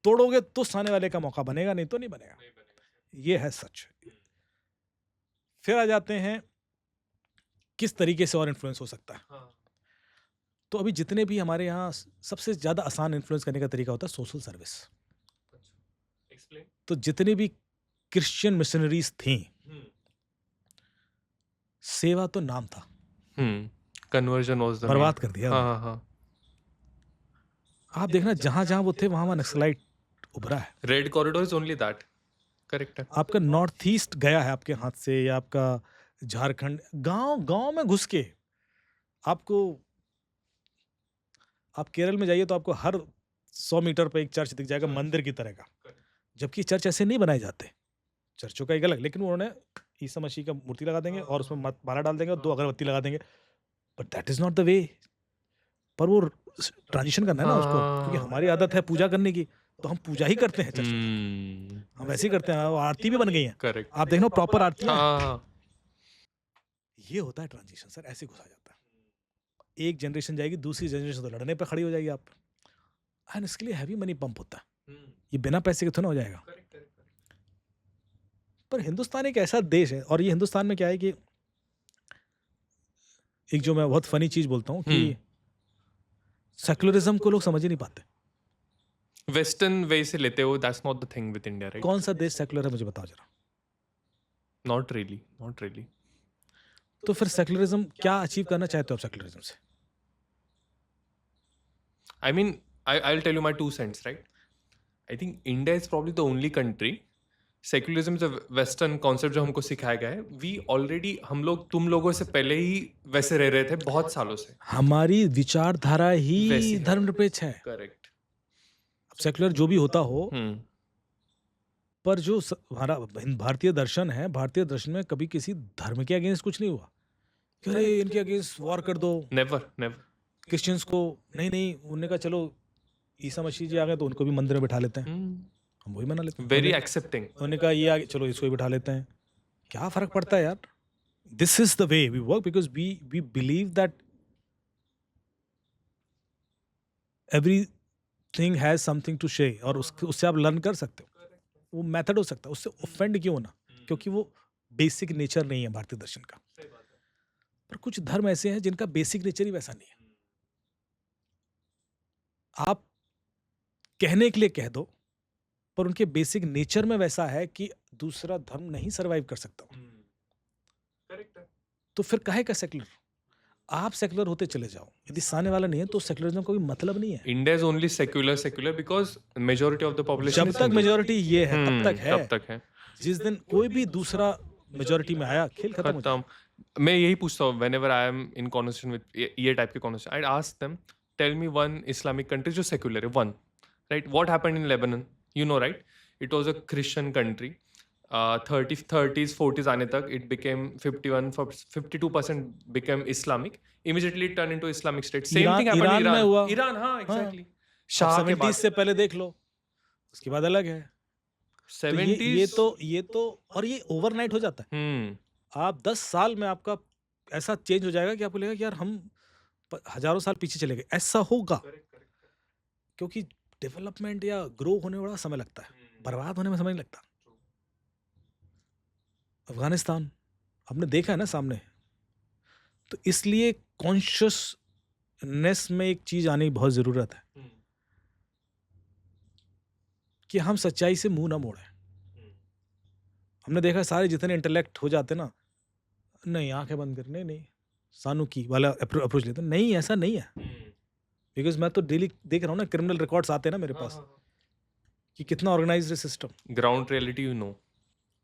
Speaker 2: तोड़ोगे तो सामने वाले का मौका बनेगा, नहीं तो नहीं बनेगा। ये है सच। फिर आ जाते हैं किस तरीके से और इन्फ्लुएंस हो सकता है। तो अभी जितने भी हमारे यहाँ सबसे ज्यादा आसान इन्फ्लुएंस करने का तरीका होता है सोशल सर्विस। तो जितनी भी क्रिश्चियन मिशनरीज थी, सेवा तो नाम था,
Speaker 1: कन्वर्जन वाज द
Speaker 2: बर्बाद कर दिया।
Speaker 1: हाँ।
Speaker 2: आप देखना जहां जहां वो थे वहां नक्सलाइट उभरा है।
Speaker 1: Red corridor is only that. Correct है।
Speaker 2: आपका नॉर्थ ईस्ट गया है आपके हाथ से, या आपका झारखंड, गांव गांव में घुस के आपको, आप केरल में जाइए तो आपको हर 100 मीटर पे एक चर्च दिख जाएगा, मंदिर की तरह का। जबकि चर्च ऐसे नहीं बनाए जाते, चर्चों का एक अलग, लेकिन उन्होंने ईसा मसीह का मूर्ति लगा देंगे और उसमें माला डाल देंगे और 2 अगरबत्ती लगा देंगे, but that is not the way. पर वो ट्रांजिशन करना है ना उसको, क्योंकि हमारी आदत है पूजा करने की, तो हम पूजा ही करते हैं चर्च में, हम वैसे ही करते हैं। वो आरती भी बन गई है,
Speaker 1: करेक्ट।
Speaker 2: आप देखना प्रॉपर आरती है।
Speaker 1: हाँ।
Speaker 2: ये होता है ट्रांजिशन सर, ऐसे घुसा जाता है। एक जनरेशन जाएगी, दूसरी जनरेशन तो लड़ने पे खड़ी हो जाएगी आप, एंड इसके लिए हैवी मनी पंप होता है। ये बिना पैसे के तो ना हो जाएगा। पर हिंदुस्तान एक ऐसा देश है, और ये हिंदुस्तान में क्या है कि एक जो मैं बहुत फनी चीज बोलता हूँ कि सेक्युलरिज्म को लोग समझ ही नहीं पाते।
Speaker 1: वेस्टर्न वे से लेते हो, that's not the thing with India, right?
Speaker 2: कौन सा देश सेक्युलर है मुझे बताओ जरा।
Speaker 1: Not really, not really.
Speaker 2: तो फिर सेक्युलरिज्म क्या अचीव करना चाहते हो आप सेक्युलरिज्म से?
Speaker 1: I mean, I'll tell you my 2 cents, right? I think India is probably the only country. Secularism is a Western concept जो हमको सिखाया गया है. We already, हम लोग तुम लोगों से पहले ही वैसे रह रहे थे बहुत सालों से.
Speaker 2: हमारी विचारधारा ही
Speaker 1: वैसी है.
Speaker 2: धर्मनिरपेक्ष है।
Speaker 1: Correct.
Speaker 2: अब सेक्युलर जो भी होता हो, पर जो हमारा भारतीय दर्शन है, भारतीय दर्शन में कभी किसी धर्म के अगेंस्ट कुछ नहीं हुआ कि अरे इनके अगेंस्ट वॉर कर दो।
Speaker 1: Never, never.
Speaker 2: क्रिश्चियंस को नहीं, उन्होंने कहा चलो ईसा मसीह जी आ गए तो उनको भी मंदिर में बिठा लेते हैं, हम वही मना लेते हैं।
Speaker 1: Very accepting.
Speaker 2: उन्होंने कहा ये आ गए, चलो इसको भी बिठा लेते हैं। क्या फर्क पड़ता है यार? This is the way we work, because we believe that everything has something to share, और उससे आप लर्न कर सकते हो। वो मेथड हो सकता है, उससे ऑफेंड क्यों होना, क्योंकि वो बेसिक नेचर नहीं है भारतीय दर्शन का। पर कुछ धर्म ऐसे हैं जिनका बेसिक नेचर ही वैसा नहीं है। आप कहने के लिए कह दो, पर उनके बेसिक नेचर में वैसा है कि दूसरा धर्म नहीं सरवाइव कर सकता। तो फिर काहे का सेक्युलर? आप सेक्युलर होते चले जाओ, यदि सामने वाला नहीं है तो सेक्युलरिज्म का कोई मतलब नहीं है।
Speaker 1: India is only secular because majority of the population,
Speaker 2: जब तक मेजोरिटी ये है तब तक है।
Speaker 1: है।
Speaker 2: जिस दिन कोई भी दूसरा मेजोरिटी में आया, खेल खत्म हो जाता है।
Speaker 1: मैं यही पूछता हूँ whenever I am in conversation with ये टाइप के conversation, I'd ask them, tell me one Islamic country जो secular है, one, right? What happened in Lebanon? You know, right? It was a Christian country. 30s 40s आने तक it became 52% became Islamic. Immediately it turned into Islamic State. Same thing happened in
Speaker 2: Iran में
Speaker 1: Iran.
Speaker 2: हुआ।
Speaker 1: Iran, हाँ,
Speaker 2: हाँ,
Speaker 1: exactly.
Speaker 2: अब
Speaker 1: शाह के
Speaker 2: 70s
Speaker 1: बाद
Speaker 2: से पहले देख लो, उसके बाद अलग है। तो ये
Speaker 1: 70s.
Speaker 2: तो और ये ओवरनाइट हो जाता है। आप 10 साल में आपका ऐसा चेंज हो जाएगा कि आपको लगेगा कि यार हम हजारों साल पीछे चले गए। ऐसा होगा क्योंकि डेवलपमेंट या ग्रो होने में बड़ा समय लगता है, बर्बाद होने में समय नहीं लगता। अफगानिस्तान आपने देखा है ना सामने, तो इसलिए कॉन्शियसनेस में एक चीज आने की बहुत जरूरत है कि हम सच्चाई से मुंह ना मोड़ें। हमने देखा सारे जितने इंटेलेक्ट हो जाते ना, नहीं आंखें बंद कर, नहीं सानू की वाला अप्रोच लेते, नहीं ऐसा नहीं है। बिकॉज मैं तो डेली देख रहा हूँ ना, क्रिमिनल रिकॉर्ड्स आते हैं ना मेरे पास कि कितना ऑर्गेनाइज्ड है system,
Speaker 1: ground reality you know.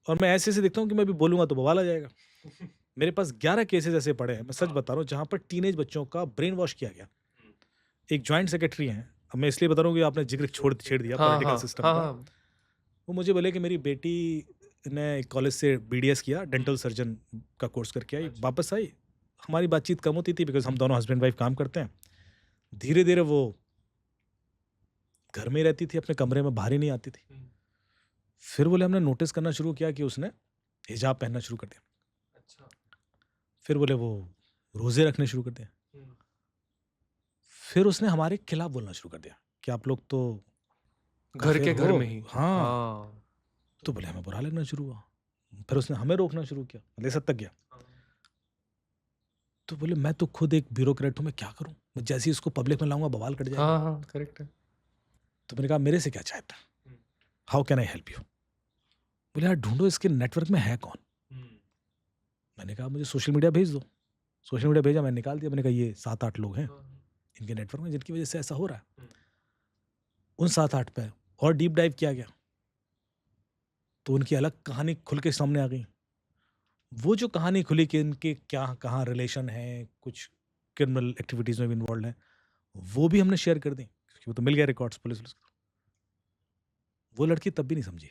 Speaker 2: और मैं ऐसे देखता हूँ कि मैं भी बोलूंगा तो बवाल आ जाएगा। मेरे पास 11 केसेस ऐसे पड़े हैं, मैं सच बता रहा हूँ, जहाँ पर टीनेज बच्चों का ब्रेन वॉश किया गया। एक जॉइंट सेक्रेटरी हैं, अब मैं इसलिए बता रहा हूँ कि आपने जिक्र छेड़ दिया पॉलिटिकल सिस्टम का। वो मुझे बोले कि मेरी बेटी ने कॉलेज से BDS किया, डेंटल सर्जन का कोर्स करके आई, वापस आई, हमारी बातचीत कम होती थी बिकॉज हम दोनों हस्बैंड वाइफ काम करते हैं। धीरे धीरे वो घर में ही रहती थी, अपने कमरे में बाहर ही नहीं आती थी। फिर बोले हमने नोटिस करना शुरू किया कि उसने हिजाब पहनना शुरू कर दिया।
Speaker 1: अच्छा।
Speaker 2: फिर बोले वो रोजे रखने शुरू कर दिया। फिर उसने हमारे खिलाफ बोलना शुरू कर दिया कि आप लोग तो
Speaker 1: घर के घर में ही।
Speaker 2: हाँ। तो बोले हमें बुरा लगना शुरू हुआ। फिर उसने हमें रोकना शुरू किया, लेसत तक गया। तो बोले मैं तो खुद एक ब्यूरोक्रेट हूँ, मैं क्या करूँ, मैं जैसे ही उसको पब्लिक में लाऊंगा बवाल कट जाएगा।
Speaker 1: हाँ करेक्ट है।
Speaker 2: तो मैंने कहा मेरे से क्या चाहता, how can I help you. बोले यार ढूंढो इसके नेटवर्क में है कौन। मैंने कहा मुझे सोशल मीडिया भेज दो। सोशल मीडिया भेजा, मैंने निकाल दिया। मैंने कहा ये 7-8 लोग हैं इनके नेटवर्क में जिनकी वजह से ऐसा हो रहा है। उन 7-8 पे और डीप डाइव किया गया तो उनकी अलग कहानी खुल के सामने आ गई। वो जो कहानी खुली कि इनके क्या कहाँ रिलेशन है, कुछ क्रिमिनल एक्टिविटीज में भी इन्वॉल्व है, वो भी हमने शेयर कर दी क्योंकि वो तो मिल गया रिकॉर्ड्स पुलिस को। वो लड़की तब भी नहीं समझी,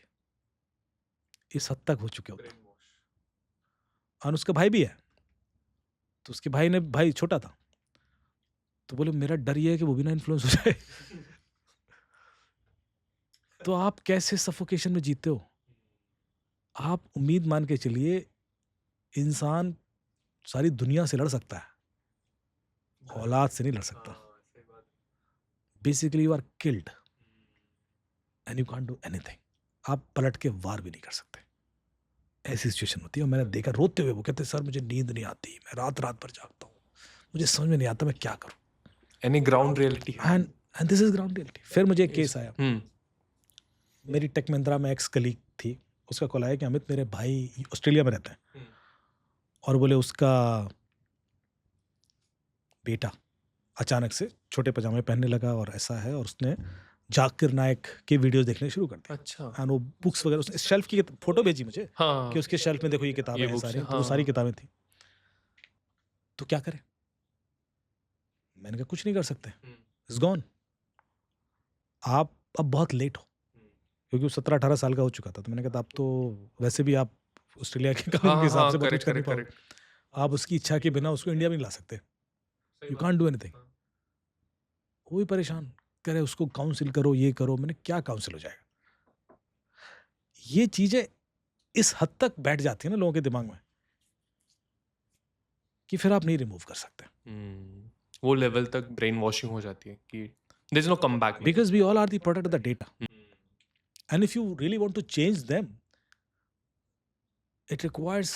Speaker 2: इस हद तक हो चुके होते। और उसका भाई भी है, तो उसके भाई छोटा था, तो बोले मेरा डर ये है कि वो भी ना इन्फ्लुएंस हो जाए। तो आप कैसे सफोकेशन में जीते हो? आप उम्मीद मान के चलिए इंसान सारी दुनिया से लड़ सकता है, औलाद से नहीं लड़ सकता। Basically you are killed and you can't do anything. आप पलट के वार भी नहीं कर सकते। ऐसी सिचुएशन होती है। और मैंने देखा रोते हुए वो कहते सर मुझे नींद नहीं आती, मैं रात भर जागता हूँ, मुझे समझ में नहीं आता मैं क्या करूँ।
Speaker 1: Any ground reality
Speaker 2: and this is ground reality. फिर मुझे एक केस आया, मेरी टेक महिंद्रा में एक्स कलीग थी, उसका कॉल आया कि अमित मेरे भाई ऑस्ट्रेलिया में रहते हैं और बोले उसका बेटा अचानक से छोटे पजामे पहनने लगा और ऐसा है, और उसने जाकिर नायक के वीडियोस देखने शुरू कर दिए।
Speaker 1: अच्छा।
Speaker 2: एंड वो बुक्स वगैरह, उसने शेल्फ की फोटो भेजी मुझे
Speaker 1: हाँ।
Speaker 2: कि उसके शेल्फ में देखो ये किताबें हैं सारी। तो वो सारी किताबें थी। तो क्या करें? मैंने कहा कुछ नहीं कर सकते, इट्स गॉन। आप अब बहुत लेट हो, क्योंकि वो 17-18 साल का हो चुका था। तो मैंने कहा आप तो वैसे भी आप ऑस्ट्रेलिया के कानून के हिसाब से बहुत कुछ कर नहीं पाओगे। आप उसकी इच्छा के बिना उसको इंडिया में नहीं ला सकते, यू कांट डू एनीथिंग। वो भी परेशान करे, उसको काउंसिल करो, ये करो। मैंने क्या काउंसिल हो जाएगा? ये चीजें इस हद तक बैठ जाती है ना लोगों के दिमाग में कि फिर आप नहीं रिमूव कर सकते।
Speaker 1: वो लेवल तक ब्रेन वॉशिंग हो जाती है कि there is no come back,
Speaker 2: because we all are the product of the data, and if you really want to change them it requires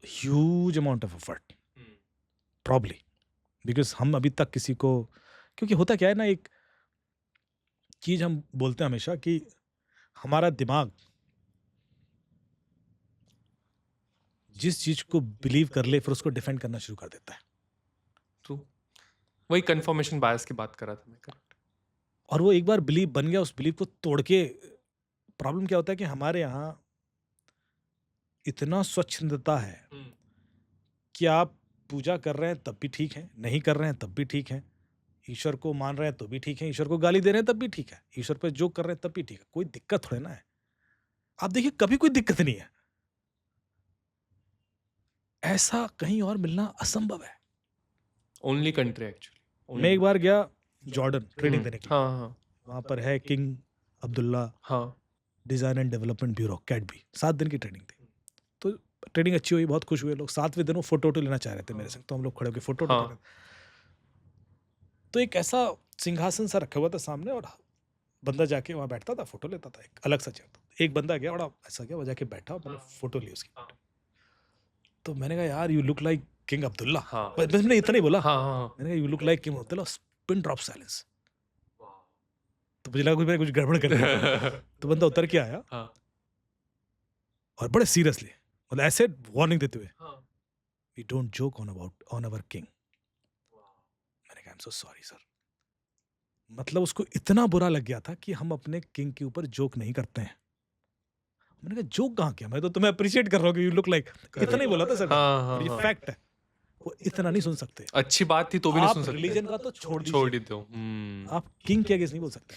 Speaker 2: huge amount of effort probably. Because हम अभी तक किसी को, क्योंकि होता क्या है ना, एक चीज हम बोलते हैं हमेशा कि हमारा दिमाग जिस चीज को बिलीव कर ले फिर उसको डिफेंड करना शुरू कर देता है।
Speaker 1: ट्रू, वही कंफर्मेशन बायस की बात कर रहा था मैं। करेक्ट।
Speaker 2: और वो एक बार बिलीव बन गया, उस बिलीव को तोड़ के, प्रॉब्लम क्या होता है कि हमारे यहाँ इतना स्वच्छंदता है कि आप पूजा कर रहे हैं तब भी ठीक है, नहीं कर रहे हैं तब भी ठीक है, ईश्वर को मान रहे हैं तो भी ठीक है, ईश्वर को गाली दे रहे हैं तब भी ठीक है, ईश्वर पे जोक कर रहे हैं तब भी ठीक है, कोई दिक्कत थोड़े ना है। आप देखिए कभी कोई दिक्कत नहीं है, ऐसा कहीं और मिलना असंभव है।
Speaker 1: Only country actually.
Speaker 2: मैं एक बार गया जॉर्डन ट्रेनिंग देने के लिए।
Speaker 1: हाँ हाँ
Speaker 2: वहाँ पर है किंग अब्दुल्ला
Speaker 1: हाँ
Speaker 2: डिज़ाइन एंड डेवलपमेंट ब्यूरो कैडबी। 7 दिन की ट्रेनिंग थी। तो ट्रेनिंग अच्छी हुई, बहुत खुश हुए लोग। 7वें दिन वो फोटो लेना चाह रहे थे मेरे संग, तो हम लोग खड़े होकर फोटो ले रहे थे। तो एक ऐसा सिंहासन सा रखा हुआ था सामने, और बंदा जाके वहाँ बैठता था, फोटो लेता था, एक अलग सा चेयर था। एक बंदा गया, बड़ा ऐसा गया, वो जाके बैठा और मैंने फोटो ली उसकी। तो मैंने कहा यार you look like king Abdullah. बस मैंने इतना ही बोला। मैंने कहा you look like king Abdullah. Pin drop silence. तो मुझे लगा कुछ मैंने कुछ गड़बड़ कर दिया। तो बंदा उतर के आया और बड़े सीरियसली, मतलब ऐसे वार्निंग देते हुए, we don't joke on our king. मैंने कहा I am so sorry sir. मतलब उसको इतना बुरा लग गया था कि हम अपने किंग के ऊपर जोक नहीं करते हैं। मैंने कहा जोक कहाँ किया, मैं तो तुम्हें अप्रिशिएट कर रहा हूँ कि यू लुक लाइक। इतना ही बोला था सर, और ये फैक्ट है। वो इतना नहीं सुन सकते।
Speaker 1: अच्छी बात थी तो भी नहीं सुन
Speaker 2: आप
Speaker 1: सकते।
Speaker 2: रिलीजन का तो छोड़
Speaker 1: छोड़
Speaker 2: दीजिए,
Speaker 1: ही दो।
Speaker 2: आप किंग के अगेंस्ट नहीं बोल सकते।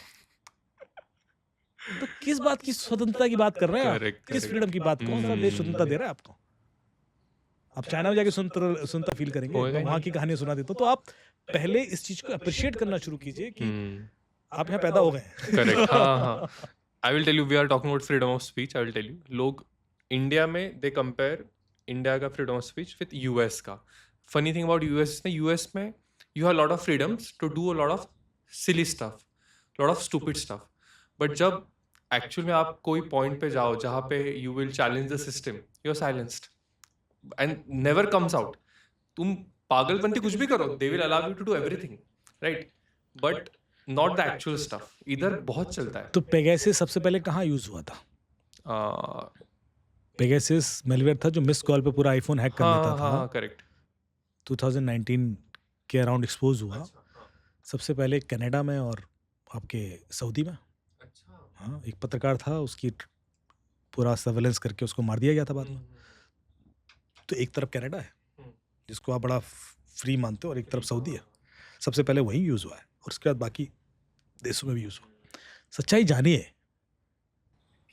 Speaker 2: तो किस बात की स्वतंत्रता की बात कर रहे हैं आप?
Speaker 1: Correct,
Speaker 2: किस
Speaker 1: correct.
Speaker 2: फ्रीडम की बात? कौन सा देश स्वतंत्रता दे रहा है आपको? आप चाइना में जाके सुनता फील करेंगे,
Speaker 1: होएगा
Speaker 2: मैं वहां की कहानियां सुना देता हूँ। तो आप पहले इस चीज को अप्रिशिएट करना शुरू कीजिए कि आप यहाँ पैदा हो गए हैं।
Speaker 1: करेक्ट। हाँ हाँ। I will tell you, we are talking about freedom of speech. I will tell you, लोग इंडिया में दे कंपेयर इंडिया का freedom of speech with US का। फनी थिंग अबाउट यूएस ना, यूएस में you have lot of freedoms to do a lot of silly stuff, lot of stupid stuff. But जब एक्चुअल में आप कोई पॉइंट पे जाओ जहाँ पे you will challenge the system, you are silenced and never comes out. तुम पागलपंती कुछ भी करो, they will allow you to do everything, right? But not the actual stuff. इधर बहुत चलता है।
Speaker 2: तो पेगासस सबसे पहले कहाँ यूज हुआ था? पेगासस मेलवेयर था जो मिस कॉल पे पूरा आईफोन हैक कर लेता था।
Speaker 1: हाँ करेक्ट।
Speaker 2: 2019 के अराउंड एक्सपोज हुआ। सबसे पहले कनाडा में और आपके सऊदी में। हाँ, एक पत्रकार था, उसकी पूरा सर्वेलेंस करके उसको मार दिया गया था बाद में। तो एक तरफ कनाडा है जिसको आप बड़ा फ्री मानते हो, और एक तरफ सऊदी है। सबसे पहले वहीं यूज हुआ है, और उसके बाद बाकी देशों में भी यूज हुआ। सच्चाई जानिए,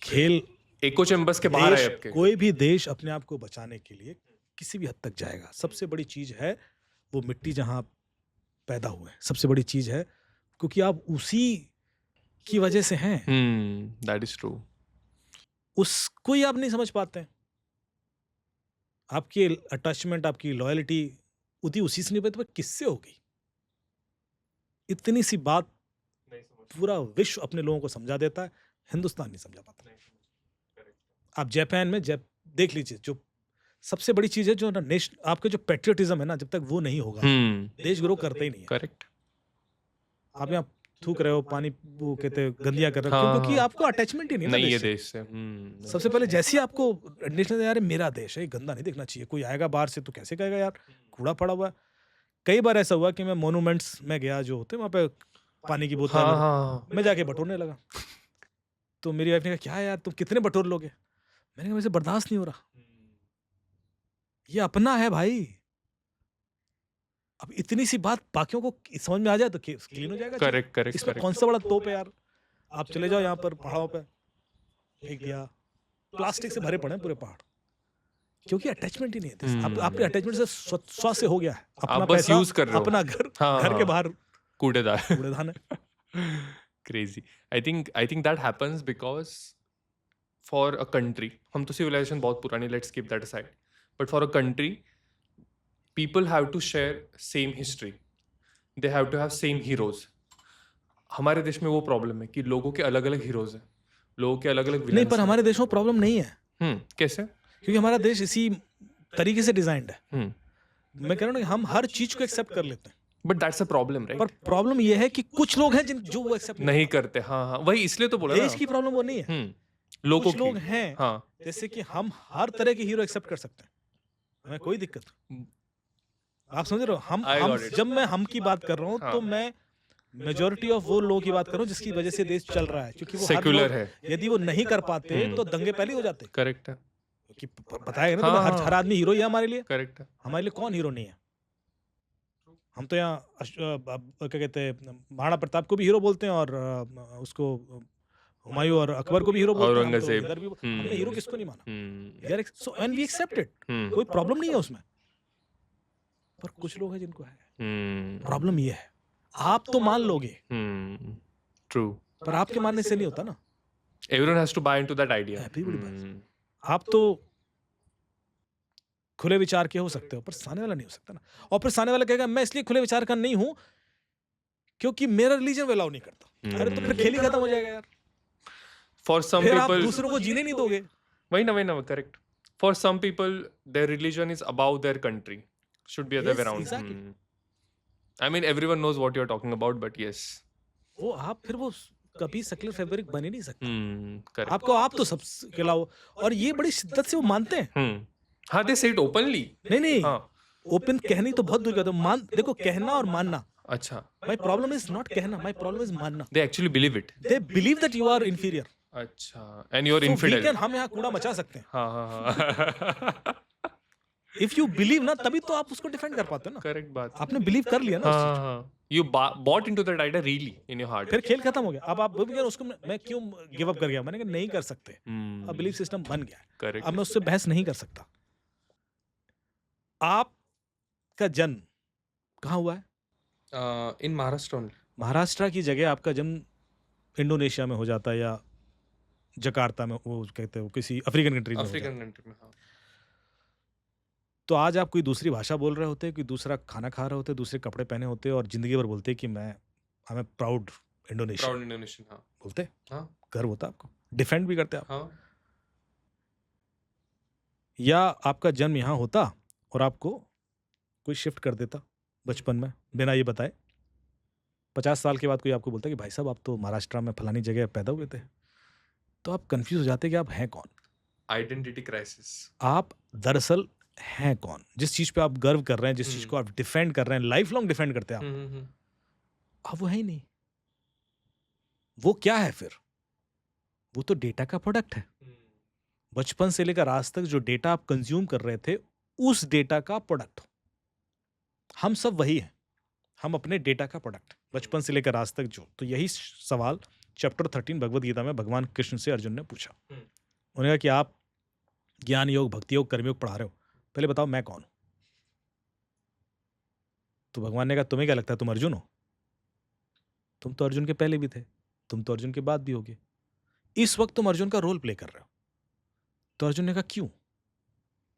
Speaker 2: खेल
Speaker 1: एको चैम्बर्स के बाहर है आपके।
Speaker 2: कोई भी देश अपने आप को बचाने के लिए किसी भी हद तक जाएगा। सबसे बड़ी चीज है वो मिट्टी जहां पैदा हुए, सबसे बड़ी चीज है, क्योंकि आप उसी की वजह से हैं।
Speaker 1: That is true.
Speaker 2: उसको ही आप नहीं समझ पाते हैं। आपकी अटैचमेंट, आपकी लॉयल्टी उसी से नहीं पता, किससे होगी? इतनी सी बात पूरा विश्व अपने लोगों को समझा देता है, हिंदुस्तान नहीं समझा पाता। आप जापान में देख लीजिए, जो सबसे बड़ी चीज है, जो ना आपके जो पेट्रियटिज्म है ना, जब तक वो नहीं होगा देश ग्रो करते ही नहीं है।
Speaker 1: करेक्ट।
Speaker 2: आप यहाँ थूक रहे हो पानी, वो कहते हैं गंदिया कर रहे हो, क्योंकि आपको अटैचमेंट ही नहीं है
Speaker 1: नहीं है
Speaker 2: देश
Speaker 1: देश से।
Speaker 2: सबसे पहले जैसे ही आपको नेशनल, यार मेरा देश है, गंदा नहीं दिखना चाहिए। कोई आएगा बाहर से तो कैसे कहेगा यार कूड़ा पड़ा हुआ है। कई बार ऐसा हुआ कि मैं मोनूमेंट्स में गया, जो होते वहाँ पे पानी की बोतल, मैं जाके बटोरने लगा। तो मेरी वाइफ ने कहा क्या यार तुम कितने बटोर लोगे? मैंने कहा मुझे बर्दाश्त नहीं हो रहा, ये अपना है भाई। अब इतनी सी बात बाकियों को समझ में आ जाए तो क्लीन हो जाएगा।
Speaker 1: Correct correct.
Speaker 2: इसमें कौन सा बड़ा तोप है यार? आप चले जाओ यहाँ पर पहाड़ों पे, फेंक दिया, प्लास्टिक से भरे पड़े हैं पूरे पहाड़, क्योंकि अटैचमेंट ही नहीं है। आपके अटैचमेंट से स्व से हो गया है। अपना
Speaker 1: बस
Speaker 2: पैसा,
Speaker 1: यूज कर रहे हो।
Speaker 2: अपना घर के बाहर
Speaker 1: कूड़ेदान
Speaker 2: है।
Speaker 1: Crazy. I think that happens because for a country, हम तो सिविलाइजेशन बहुत पुरानी, let's keep that aside, but for a country people have to share same history, they have to have same heroes. हमारे देश में वो प्रॉब्लम है कि लोगों के अलग अलग हीरोज हैं, लोगों के अलग अलग
Speaker 2: नहीं, पर हमारे देश में प्रॉब्लम नहीं है।
Speaker 1: कैसे?
Speaker 2: क्योंकि हमारा देश इसी तरीके से डिजाइंड है। मैं कह रहा हूँ कि हम हर चीज को एक्सेप्ट कर लेते हैं,
Speaker 1: but that's a problem, right?
Speaker 2: पर प्रॉब्लम ये है कि कुछ लोग हैं जो वो एक्सेप्ट
Speaker 1: नहीं करते। हाँ, वही इसलिए तो बोला
Speaker 2: देश की प्रॉब्लम वो नहीं है।
Speaker 1: लोगों
Speaker 2: कुछ लोग हैं, जैसे कि हम हर तरह के हीरो एक्सेप्ट कर सकते हैं, हमें कोई दिक्कत। आप समझ रहे हो? हम जब मैं हम की बात कर रहा हूँ, तो मैं मेजोरिटी ऑफ वो लोगों की बात कर रहा हूँ जिसकी वजह से देश चल रहा है, क्योंकि वो
Speaker 1: सेक्युलर है।
Speaker 2: यदि वो नहीं कर पाते तो दंगे पहले हो जाते।
Speaker 1: करेक्ट है,
Speaker 2: कि बताएगा ना, तो हर आदमी हीरो ही है हमारे लिए।
Speaker 1: करेक्ट है।
Speaker 2: हमारे लिए कौन हीरो नहीं है? हम तो यहाँ क्या कहते हैं, महाराणा प्रताप को भी हीरो बोलते हैं, और उसको हुमायूं और अकबर को भी हीरो बोलते हैं, हम तो
Speaker 1: औरंगजेब।
Speaker 2: इधर भी हमने हीरो किसको नहीं माना,
Speaker 1: हम्म,
Speaker 2: यार so and we accept it, कोई प्रॉब्लम नहीं है उसमें। पर कुछ लोग हैं जिनको है प्रॉब्लम, ये है आप तो मान लोगे
Speaker 1: ट्रू।
Speaker 2: पर आपके मानने से नहीं होता ना,
Speaker 1: Everyone has to buy into that idea.
Speaker 2: Everybody buys. आप तो खुले विचार के हो सकते हो पर सामने वाला नहीं हो सकता ना, और फिर सामने वाला कहेगा मैं इसलिए खुले विचार का नहीं हूं क्योंकि मेरा रिलीजन अलाउ नहीं करता। अरे तो फिर खेल ही खत्म हो जाएगा यार,
Speaker 1: For some
Speaker 2: फिर आप
Speaker 1: people,
Speaker 2: दूसरों को जीने नहीं दोगे।
Speaker 1: why no, correct. For some people, their religion is above their country. Should be other way
Speaker 2: Yes,
Speaker 1: around.
Speaker 2: exactly.
Speaker 1: I mean, everyone knows what you're talking about, but yes.
Speaker 2: वो आप फिर वो कभी सेक्युलर फैब्रिक बन ही नहीं सकता।
Speaker 1: Correct.
Speaker 2: आपको आप तो सब खिलाओ, और ये बड़ी शिद्दत से वो मानते हैं।
Speaker 1: हाँ, they say it openly.
Speaker 2: नहीं
Speaker 1: हाँ,
Speaker 2: ओपन कहनी तो बहुत दूर का, तो मान देखो कहना और मानना,
Speaker 1: अच्छा.
Speaker 2: माय प्रॉब्लम इज नॉट कहना, माय प्रॉब्लम इज मानना।
Speaker 1: They actually believe it.
Speaker 2: They believe that you are inferior,
Speaker 1: अच्छा. And you're infidel.
Speaker 2: हम यहाँ कूड़ा मचा सकते हैं।
Speaker 1: हाँ.
Speaker 2: इफ यू बिलीव ना, तभी तो आप उसको डिफेंड कर पाते हो ना।
Speaker 1: Correct बात.
Speaker 2: आपने बिलीव कर लिया ना उस चीज को।
Speaker 1: हाँ. You bought into that idea really in your heart.
Speaker 2: फिर खेल खत्म हो गया। अब आप बोलोगे उसको मैं क्यों गिव अप कर गया, मैंने कहा नहीं कर सकते, अब बिलीफ सिस्टम बन गया है,
Speaker 1: Correct.
Speaker 2: अब मैं उससे बहस नहीं कर सकता। आपका जन्म कहाँ हुआ है?
Speaker 1: In Maharashtra only.
Speaker 2: महाराष्ट्र की जगह आपका जन्म इंडोनेशिया में हो जाता है, या जकार्ता में, वो कहते हो किसी अफ्रीकन कंट्री में हो जाता है।
Speaker 1: अफ्रीकन कंट्री में, हाँ.
Speaker 2: तो आज आप कोई दूसरी भाषा बोल रहे होते, कोई दूसरा खाना खा रहे होते, दूसरे कपड़े पहने होते, और जिंदगी भर बोलते कि मैं I am proud Indonesian,
Speaker 1: proud Indonesian, हाँ.
Speaker 2: बोलते,
Speaker 1: हाँ.
Speaker 2: गर्व होता आपको, डिफेंड भी करते आप।
Speaker 1: हाँ.
Speaker 2: या आपका जन्म यहाँ होता और आपको कोई शिफ्ट कर देता बचपन में बिना ये बताए, 50 साल के बाद कोई आपको बोलता कि भाई साहब आप तो महाराष्ट्र में फलानी जगह पैदा हुए थे, तो आप कंफ्यूज हो जाते कि आप हैं कौन।
Speaker 1: Identity crisis.
Speaker 2: आप दरअसल हैं कौन, जिस चीज पे आप गर्व कर रहे हैं, जिस चीज को आप डिफेंड कर रहे हैं, लाइफ लॉन्ग डिफेंड करते हैं आप, वो है ही नहीं। वो क्या है फिर? वो तो डेटा का प्रोडक्ट है। बचपन से लेकर आज तक जो डेटा आप कंज्यूम कर रहे थे, उस डेटा का प्रोडक्ट हम सब वही हैं, हम अपने डेटा का प्रोडक्ट, बचपन से लेकर आज तक जो। तो यही सवाल चैप्टर 13 भगवद गीता में भगवान कृष्ण से अर्जुन ने पूछा। उन्होंने कहा कि आप ज्ञान योग, भक्ति योग, कर्मयोग पढ़ा रहे हो, पहले बताओ मैं कौन हूं। तो भगवान ने कहा तुम्हें क्या लगता है तुम अर्जुन हो? तुम तो अर्जुन के पहले भी थे, तुम तो अर्जुन के बाद भी होगे, इस वक्त तुम अर्जुन का रोल प्ले कर रहे हो। तो अर्जुन ने कहा क्यों?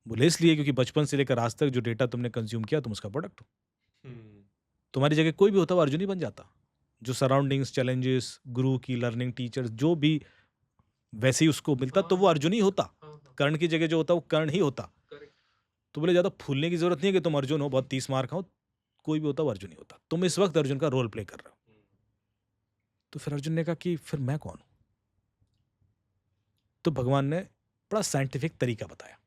Speaker 2: बोले इसलिए क्योंकि बचपन से लेकर आज तक जो डेटा तुमने कंज्यूम किया तुम उसका प्रोडक्ट हो। तुम्हारी जगह कोई भी होता वो अर्जुन ही बन जाता। जो सराउंडिंग्स, चैलेंजेस, गुरु की लर्निंग, टीचर्स, जो भी वैसे ही उसको मिलता तो वो अर्जुन ही होता। कर्ण की जगह जो होता वो कर्ण ही होता। तो बोले ज्यादा फूलने की जरूरत नहीं है कि तुम अर्जुन हो, बहुत 30 मार्क हो, कोई भी होता वो अर्जुन ही होता। तुम इस वक्त अर्जुन का रोल प्ले कर रहे हो। तो फिर अर्जुन ने कहा कि फिर मैं कौन हूं? तो भगवान ने बड़ा साइंटिफिक तरीका बताया,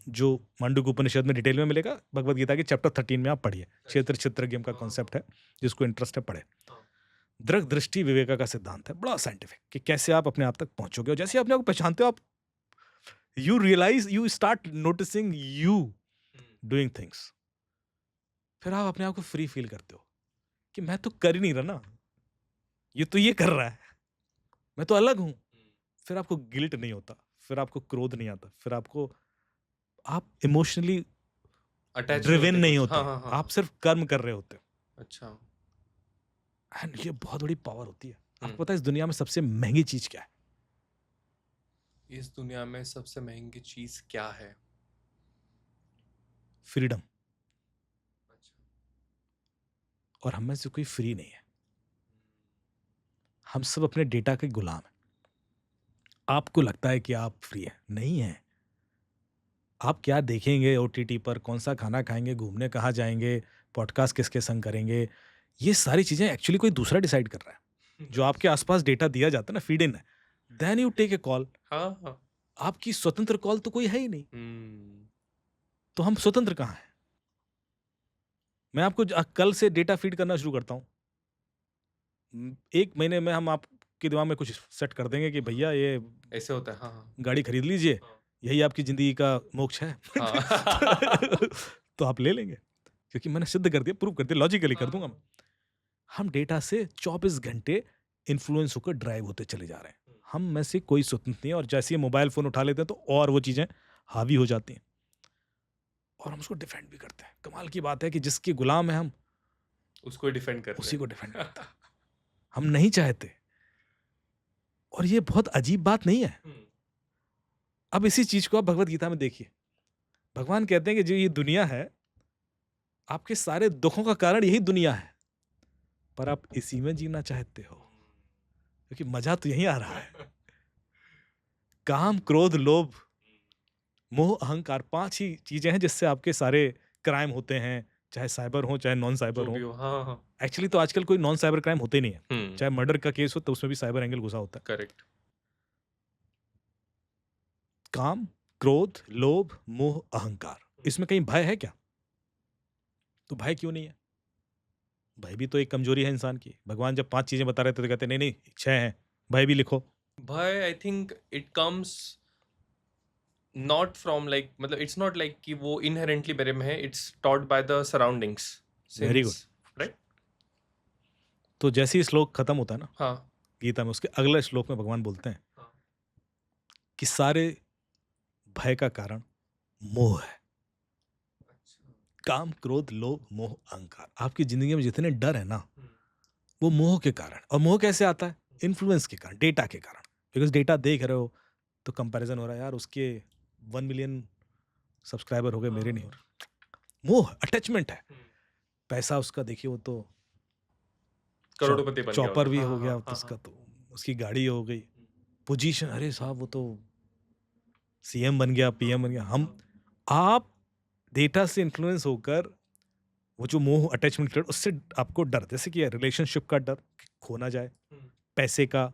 Speaker 2: जो मांडुक्य उपनिषद में डिटेल में मिलेगा, भगवद गीता के चैप्टर 13 में आप पढ़िए। क्षेत्र क्षेत्रज्ञ का कॉन्सेप्ट है, जिसको इंटरेस्ट है पढ़े। दृक दृष्टि विवेका का सिद्धांत है, बड़ा साइंटिफिक, कि कैसे आप अपने आप तक पहुंचोगे। और जैसे अपने आप को पहचानते हो, आप you realise, you start noticing you doing things. फिर आप अपने आप को फ्री फील करते हो कि मैं तो कर ही नहीं रहा ना, ये तो ये कर रहा है, मैं तो अलग हूं। फिर आपको गिल्ट नहीं होता, फिर आपको क्रोध नहीं आता, फिर आपको, आप इमोशनली ड्रिवन नहीं होते। आप सिर्फ कर्म कर रहे होते हो।
Speaker 1: अच्छा।
Speaker 2: एंड ये बहुत बड़ी पावर होती है। आपको पता है इस दुनिया में सबसे महंगी चीज क्या है?
Speaker 1: इस दुनिया में सबसे महंगी चीज क्या है?
Speaker 2: फ्रीडम। और हम में से कोई फ्री नहीं है, हम सब अपने डेटा के गुलाम हैं। आपको लगता है कि आप फ्री हैं, नहीं है। आप क्या देखेंगे OTT पर, कौन सा खाना खाएंगे, घूमने कहाँ जाएंगे, पॉडकास्ट किसके संग करेंगे, ये सारी चीजें एक्चुअली कोई दूसरा डिसाइड कर रहा है। जो आपके आसपास डेटा दिया जाता है ना, फीड इन है, then you take a call. आपकी स्वतंत्र कॉल तो कोई है ही नहीं। तो हम स्वतंत्र कहाँ हैं? मैं आपको कल से डेटा फीड करना शुरू करता हूं, 1 महीने में हम आपके दिमाग में कुछ सेट कर देंगे कि भैया ये
Speaker 1: ऐसे होता है। हाँ।
Speaker 2: गाड़ी खरीद लीजिए, यही आपकी जिंदगी का मोक्ष है। तो आप ले लेंगे, क्योंकि मैंने सिद्ध कर दिया, प्रूव कर दिया, लॉजिकली कर दूंगा। हम डेटा से 24 घंटे इन्फ्लुएंस होकर ड्राइव होते चले जा रहे हैं। हम में से कोई स्वतंत्र नहीं है, और जैसे ही मोबाइल फ़ोन उठा लेते हैं तो और वो चीज़ें हावी हो जाती हैं और हम उसको डिफेंड भी करते हैं। कमाल की बात है कि जिसके गुलाम है हम,
Speaker 1: उसको डिफेंड कर
Speaker 2: उसी
Speaker 1: रहे
Speaker 2: को डिफेंड करते हैं। हम नहीं चाहते, और ये बहुत अजीब बात नहीं है।
Speaker 1: हैं।
Speaker 2: अब इसी चीज़ को आप भगवत गीता में देखिए। भगवान कहते हैं कि जो ये दुनिया है, आपके सारे दुखों का कारण यही दुनिया है, पर आप इसी में जीना चाहते हो, क्योंकि मजा तो यहीं आ रहा है। काम, क्रोध, लोभ, मोह, अहंकार, 5 ही चीजें हैं जिससे आपके सारे क्राइम होते हैं, चाहे साइबर हो चाहे नॉन साइबर
Speaker 1: जो भी
Speaker 2: हो।
Speaker 1: हो, हाँ हाँ,
Speaker 2: एक्चुअली तो आजकल कोई नॉन साइबर क्राइम होते नहीं है, चाहे मर्डर का केस हो तो उसमें भी साइबर एंगल घुसा होता है।
Speaker 1: करेक्ट।
Speaker 2: काम, क्रोध, लोभ, मोह, अहंकार, इसमें कहीं भय है क्या? तो भय क्यों नहीं है? भय भी तो एक कमजोरी है इंसान की। भगवान जब 5 चीजें बता रहे थे तो कहते नहीं नहीं 6 हैं, भय भी लिखो।
Speaker 1: भय, I think it comes not from like, मतलब इट्स नॉट लाइक कि वो इनहेरेंटली मेरे में है, it's taught by the surroundings
Speaker 2: very good.
Speaker 1: Since, right.
Speaker 2: तो जैसे ही श्लोक खत्म होता है ना
Speaker 1: हाँ
Speaker 2: गीता में, उसके अगले श्लोक में भगवान बोलते हैं
Speaker 1: हाँ।
Speaker 2: कि सारे भय का कारण मोह है।
Speaker 1: अच्छा।
Speaker 2: काम, क्रोध, लोभ, मोह, अहंकार, आपकी जिंदगी में जितने डर है ना, वो मोह के कारण। और मोह कैसे आता है? इन्फ्लुएंस के कारण, डेटा के कारण। बिकॉज डेटा देख रहे हो तो कंपैरिजन हो रहा है, यार उसके 1 मिलियन सब्सक्राइबर हो गए, मेरे नहीं हो रहे। मोह, अटैचमेंट है। पैसा उसका देखिए, वो तो
Speaker 1: करोड़पति बन गया
Speaker 2: चॉपर
Speaker 1: होगा।
Speaker 2: भी
Speaker 1: हाँ,
Speaker 2: हो गया
Speaker 1: हाँ, हाँ,
Speaker 2: उसका, तो उसकी गाड़ी हो गई। पोजीशन, अरे साहब वो तो सीएम बन गया, पीएम बन गया। आप डेटा से इन्फ्लुएंस होकर वो जो मोह, अटैचमेंट क्रिएट, उससे आपको डर, जैसे कि रिलेशनशिप का डर कि खो ना जाए, पैसे का,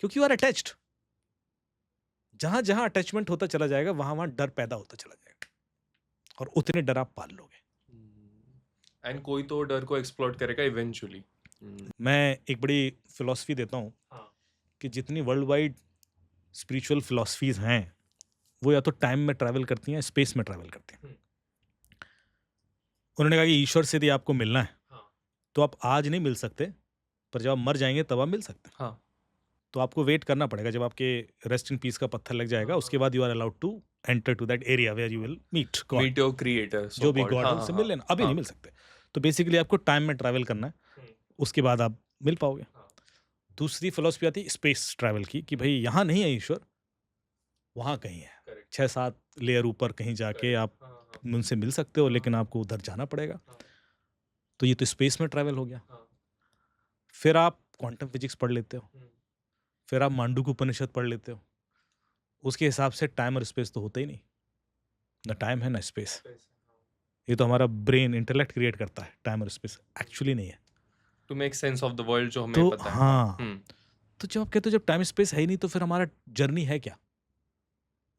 Speaker 2: क्योंकि यू आर अटैच्ड। जहां जहां अटैचमेंट होता चला जाएगा वहां वहां डर पैदा होता चला जाएगा, और उतने डर आप पाल लोगे।
Speaker 1: एंड कोई तो डर को एक्सप्लोर करेगा इवेंचुअली।
Speaker 2: मैं एक बड़ी फिलॉसफी देता हूँ कि जितनी वर्ल्ड वाइड स्पिरिचुअल फिलॉसफीज हैं, वो या तो टाइम में ट्रैवल करती हैं, स्पेस में ट्रैवल करती हैं। उन्होंने कहा कि ईश्वर से यदि आपको मिलना है तो आप आज नहीं मिल सकते, पर जब आप मर जाएंगे तब आप मिल सकते हैं।
Speaker 1: हाँ।
Speaker 2: तो आपको वेट करना पड़ेगा, जब आपके रेस्ट इन पीस का पत्थर लग जाएगा, उसके बाद you are allowed to enter to that area where you will meet God,
Speaker 1: meet your creator,
Speaker 2: जो भी गॉड है उससे मिल लेना। अभी नहीं मिल सकते, तो बेसिकली आपको टाइम में ट्रैवल करना है, उसके बाद आप मिल पाओगे। दूसरी फिलॉसफी आती है स्पेस ट्रैवल की, कि भाई यहाँ नहीं है ईश्वर, वहाँ कहीं है, 6-7 लेयर ऊपर कहीं जाके आप उनसे मिल सकते हो, लेकिन आपको उधर जाना पड़ेगा। तो ये तो स्पेस में ट्रैवल हो गया। फिर आप क्वांटम फिजिक्स पढ़ लेते हो, फिर आप मांडूक्य उपनिषद पढ़ लेते हो। उसके हिसाब से टाइम और स्पेस तो होता ही नहीं, ना टाइम है ना स्पेस। ये तो हमारा ब्रेन इंटेलेक्ट क्रिएट करता है, टाइम और स्पेस एक्चुअली नहीं है।
Speaker 1: To make sense of the world, जो हमें
Speaker 2: तो
Speaker 1: पता है।
Speaker 2: हाँ, तो जब आप कहते हो जब टाइम स्पेस है ही नहीं, तो फिर हमारा जर्नी है क्या?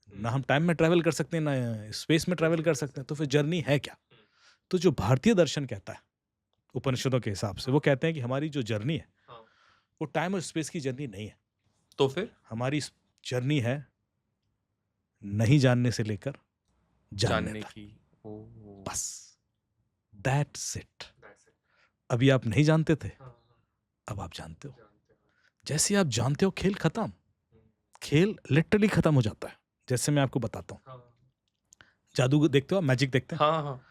Speaker 2: ना हम टाइम में ट्रैवल कर सकते हैं, ना स्पेस में ट्रैवल कर सकते हैं, तो फिर जर्नी है क्या? तो जो भारतीय दर्शन कहता है उपनिषदों के हिसाब से, वो कहते हैं कि हमारी जो जर्नी है वो टाइम और स्पेस की जर्नी नहीं है।
Speaker 1: तो फिर
Speaker 2: हमारी जर्नी है नहीं जानने से लेकर जानने तक,
Speaker 1: की।
Speaker 2: बस दैट्स इट। अभी आप नहीं जानते थे, अब आप जानते हो। जैसे आप जानते हो, खेल खत्म, खेल लिटरली खत्म हो जाता है। जैसे मैं आपको बताता हूँ, जादू देखते हो, मैजिक देखते हैं।
Speaker 1: हाँ हाँ।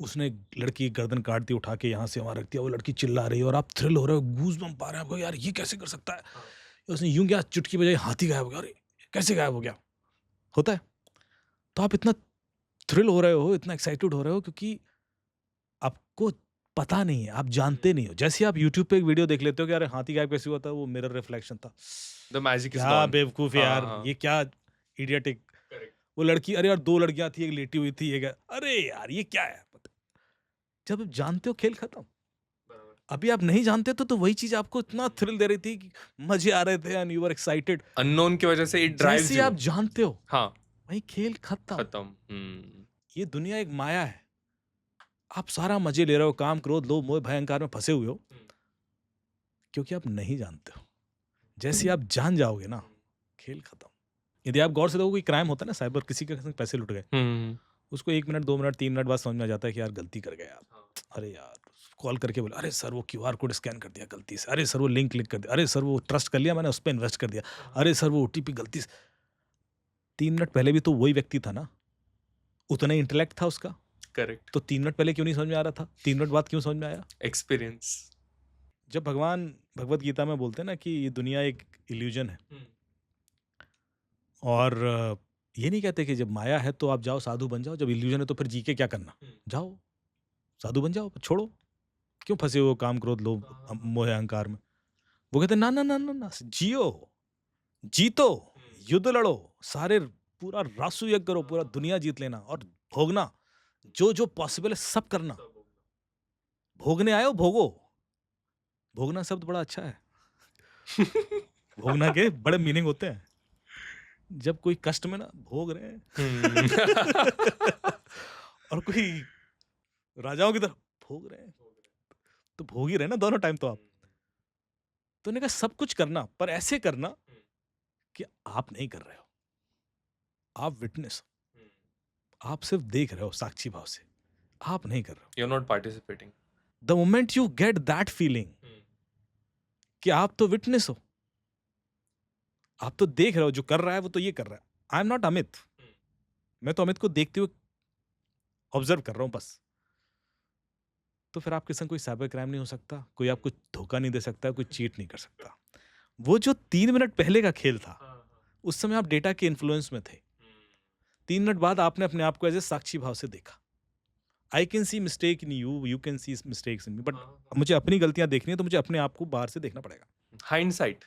Speaker 2: उसने लड़की गर्दन काट दी, उठा के यहाँ से वहां रख दिया, वो लड़की चिल्ला रही है और आप थ्रिल हो रहे हो, गूज़बम्प आ रहे हैं आपको, यार ये कैसे कर सकता है। उसने यूं किया, चुटकी बजाई, हाथी गायब हो गया, अरे कैसे गायब हो गया, होता है। तो आप इतना थ्रिल हो रहे हो, इतना एक्साइटेड हो रहे हो, क्योंकि आपको पता नहीं है, आप जानते नहीं हो। जैसे आप यूट्यूब पे एक वीडियो देख लेते हो कि अरे हाथी गायब कैसे हुआ था, वो मिरर रिफ्लेक्शन था,
Speaker 1: द मैजिक इज
Speaker 2: क्या
Speaker 1: गॉन।
Speaker 2: बेवकूफ यार, ये क्या इडियटिक। वो लड़की, अरे यार 2 लड़कियां थी, एक लेटी हुई थी, एक, अरे यार ये क्या है। जब आप जानते हो, खेल खत्म। अभी आप नहीं जानते तो वही चीज आपको इतना थ्रिल दे रही थी कि मजे आ रहे थे, and you were excited.
Speaker 1: Unknown की वजह से इट ड्राइव्स
Speaker 2: जैसे
Speaker 1: यू।
Speaker 2: आप जानते हो,
Speaker 1: हाँ,
Speaker 2: वही खेल खत्म।
Speaker 1: खत्म।
Speaker 2: ये दुनिया एक माया है, आप सारा मजे ले रहे हो, काम, क्रोध, लोभ, मोह, भय, अहंकार में फंसे हुए हो, क्योंकि आप नहीं जानते हो। जैसे आप जान जाओगे ना, खेल खत्म। यदि आप गौर से देखो, कोई क्राइम होता है ना, साइबर, किसी के पैसे लुट गए, उसको 1 मिनट, 2 मिनट, 3 मिनट बाद समझ में आ जाता है कि यार गलती कर गए आप, अरे यार कॉल करके बोला, अरे सर वो QR कोड स्कैन कर दिया गलती से, अरे सर वो लिंक क्लिक कर दिया, अरे सर वो ट्रस्ट कर लिया मैंने, उस पर इन्वेस्ट कर दिया, अरे सर वो OTP गलती से। 3 मिनट पहले भी तो वही व्यक्ति था ना, उतना ही इंटेलेक्ट था उसका,
Speaker 1: करेक्ट,
Speaker 2: तो 3 मिनट पहले क्यों नहीं समझ में आ रहा था, 3 मिनट बाद क्यों समझ में आया?
Speaker 1: एक्सपीरियंस।
Speaker 2: जब भगवान भगवत गीता में बोलते हैं ना कि ये दुनिया एक इल्यूजन है, और ये नहीं कहते कि जब माया है तो आप जाओ साधु बन जाओ, जब इल्यूजन है तो फिर जी के क्या करना, जाओ साधु बन जाओ, छोड़ो, क्यों फंसे हो काम क्रोध लोभ मोह अहंकार में। वो कहते ना ना ना ना ना, जियो, जीतो, युद्ध लड़ो, सारे पूरा रासु यज्ञ करो, पूरा दुनिया जीत लेना और भोगना, जो जो पॉसिबल है सब करना। भोगने आए हो, भोगो। भोगना शब्द बड़ा अच्छा है। भोगना के बड़े मीनिंग होते हैं। जब कोई कष्ट में ना भोग रहे हैं और कोई राजाओं की तरह भोग रहे हैं, तो भोग ही रहे ना दोनों टाइम। तो आप तो ने कहा सब कुछ करना, पर ऐसे करना कि आप नहीं कर रहे हो, आप विटनेस, आप सिर्फ देख रहे हो साक्षी भाव से, आप नहीं कर रहे हो।
Speaker 1: You are not participating.
Speaker 2: The moment you get that feeling कि आप तो विटनेस हो, आप तो देख रहे हो, जो कर रहा है वो तो ये कर रहा है। आई एम नॉट अमित, मैं तो अमित को देखते हुए ऑब्जर्व कर रहा हूं बस। तो फिर आपके संग कोई साइबर क्राइम नहीं हो सकता, कोई आपको धोखा नहीं दे सकता, कोई चीट नहीं कर सकता। वो जो 3 मिनट पहले का खेल था, उस समय आप डेटा के इन्फ्लुएंस में थे। 3 मिनट बाद आपने अपने आप को एज ए साक्षी भाव से देखा। I can see mistake in you, you can see mistakes in me, but मुझे अपनी गलतियां देखनी है तो मुझे अपने आप को बाहर से देखना पड़ेगा।
Speaker 1: हाइंडसाइट।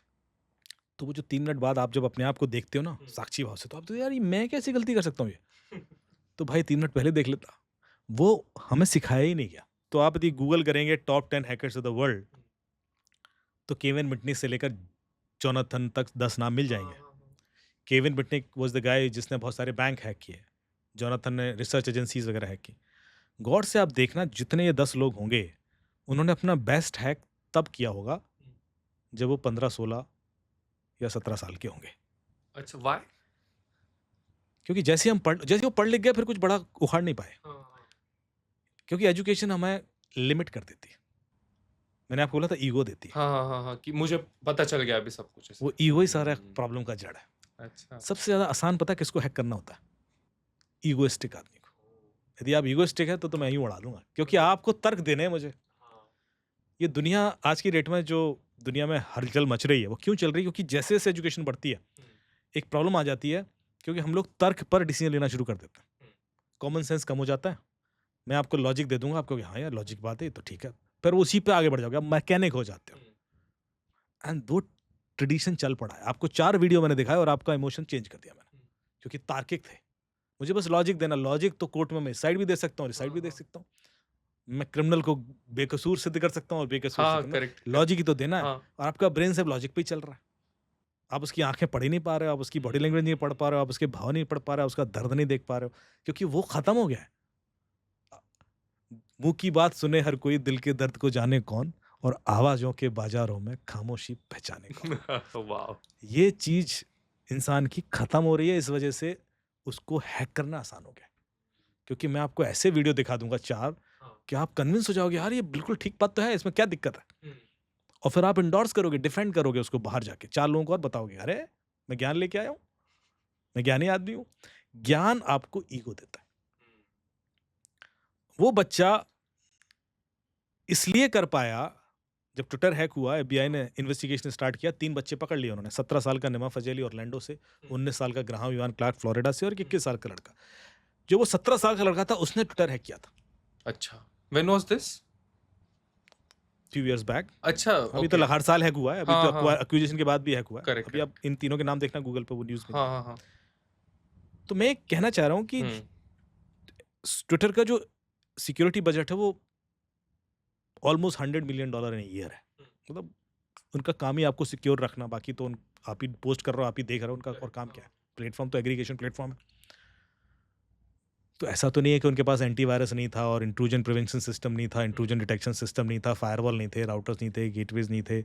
Speaker 2: तो वो जो 3 मिनट बाद आप जब अपने आप को देखते हो ना साक्षी भाव से, तो आप तो यार ये मैं कैसी गलती कर सकता हूँ ये, तो भाई 3 मिनट पहले देख लेता। वो हमें सिखाया ही नहीं गया। तो आप यदि गूगल करेंगे top 10 hackers of the world, तो केविन मिटनिक से लेकर जोनाथन तक 10 नाम मिल जाएंगे। Kevin Mitnick was the guy जिसने बहुत सारे बैंक हैक किए, जोनाथन ने रिसर्च एजेंसीज वगैरह हैक की। गौर से आप देखना, जितने ये 10 लोग होंगे, उन्होंने अपना बेस्ट हैक तब किया होगा जब वो 15, 16 या 17 साल के होंगे।
Speaker 1: अच्छा, व्हाई?
Speaker 2: क्योंकि जैसे वो पढ़ लिख गए, फिर कुछ बड़ा उखाड़ नहीं पाए, क्योंकि एजुकेशन हमें लिमिट कर देती है। मैंने आपको बोला था ईगो देती है।
Speaker 1: हाँ, कि मुझे पता चल गया अभी सब कुछ।
Speaker 2: वो ईगो ही सारा प्रॉब्लम का जड़ है।
Speaker 1: अच्छा,
Speaker 2: सबसे ज्यादा आसान पता किसको हैक करना होता है? ईगोइस्टिक आदमी को। यदि आप ईगोइस्टिक है तो मैं यूं उड़ा दूंगा, क्योंकि आपको तर्क देने हैं मुझे। ये दुनिया आज की डेट में जो दुनिया में हलचल मच रही है, वो क्यों चल रही है? क्योंकि जैसे जैसे एजुकेशन बढ़ती है, एक प्रॉब्लम आ जाती है, क्योंकि हम लोग तर्क पर डिसीजन लेना शुरू कर देते हैं। कॉमन सेंस कम हो जाता है। मैं आपको लॉजिक दे दूंगा, आपको हाँ यार लॉजिक बात है तो ठीक है, फिर उसी पे आगे बढ़ जाओगे, आप मैकेनिक हो जाते हो। एंड वो ट्रेडिशन चल पड़ा है। आपको 4 वीडियो मैंने दिखाया और आपका इमोशन चेंज कर दिया मैंने, क्योंकि तार्किक थे। मुझे बस लॉजिक देना। लॉजिक तो कोर्ट में मैं इस साइड भी दे सकता हूँ, इस साइड भी दे सकता हूँ। मैं क्रिमिनल को बेकसूर सिद्ध कर सकता हूँ और बेकसूर
Speaker 1: हाँ,
Speaker 2: सिद्ध
Speaker 1: करेक्ट।
Speaker 2: लॉजिक ही तो देना है।
Speaker 1: हाँ,
Speaker 2: और आपका ब्रेन सिर्फ लॉजिक पे ही चल रहा है। आप उसकी आंखें पढ़ ही नहीं पा रहे हो, आप उसकी बॉडी लैंग्वेज नहीं पढ़ पा रहे हो, आप उसके भाव नहीं पढ़ पा रहे हो, उसका दर्द नहीं देख पा रहे हो, क्योंकि वो खत्म हो गया है। मुंह की बात सुने हर कोई, दिल के दर्द को जाने कौन, और आवाजों के बाजारों में खामोशी पहचाने कौन।
Speaker 1: वाह।
Speaker 2: ये चीज इंसान की खत्म हो रही है। इस वजह से उसको हैक करना आसान हो गया, क्योंकि मैं आपको ऐसे वीडियो दिखा दूंगा 4 कि आप कन्विंस हो जाओगे, यार ये बिल्कुल ठीक बात तो है, इसमें क्या दिक्कत है। और फिर आप इंडोर्स करोगे, डिफेंड करोगे उसको बाहर जाके 4 लोगों को और बताओगे, अरे मैं ज्ञान लेके आया हूं, मैं ज्ञानी आदमी हूं। ज्ञान आपको ईगो देता है। वो बच्चा इसलिए कर पाया, जब ट्विटर हैक हुआ, FBI ने इन्वेस्टिगेशन स्टार्ट किया, 3 बच्चे पकड़ लिए उन्होंने। 17 साल का निमा फजेली ऑरलैंडो से, 19 साल का ग्राहम इवान क्लार्क फ्लोरिडा से, और 21 साल का लड़का। जो वो 17 साल का लड़का था, उसने ट्विटर हैक किया था।
Speaker 1: अच्छा, when was this?
Speaker 2: few years back।
Speaker 1: अच्छा,
Speaker 2: अभी तो हर साल हैक हुआ है, अभी
Speaker 1: हाँ,
Speaker 2: तो
Speaker 1: हाँ।
Speaker 2: एक्विजिशन के बाद भी हैक हुआ है।
Speaker 1: Correct,
Speaker 2: अभी आप इन तीनों के नाम देखना गूगल पे, वो न्यूज़ में।
Speaker 1: हाँ।
Speaker 2: तो मैं कहना चाह रहा हूँ कि ट्विटर का जो सिक्योरिटी बजट है वो ऑलमोस्ट $100 मिलियन इन ईयर है। मतलब उनका काम ही आपको सिक्योर रखना, बाकी तो आप ही पोस्ट कर रहे हो, आप ही देख रहे हो उनका और काम क्या है। प्लेटफॉर्म तो एग्रीगेशन प्लेटफॉर्म है। तो ऐसा तो नहीं है कि उनके पास एंटीवायरस नहीं था और इंट्रूजन प्रिवेंशन सिस्टम नहीं था, इंट्रूजन डिटेक्शन सिस्टम नहीं था, फायरवॉल नहीं थे, राउटर्स नहीं थे, गेटवेज नहीं थे,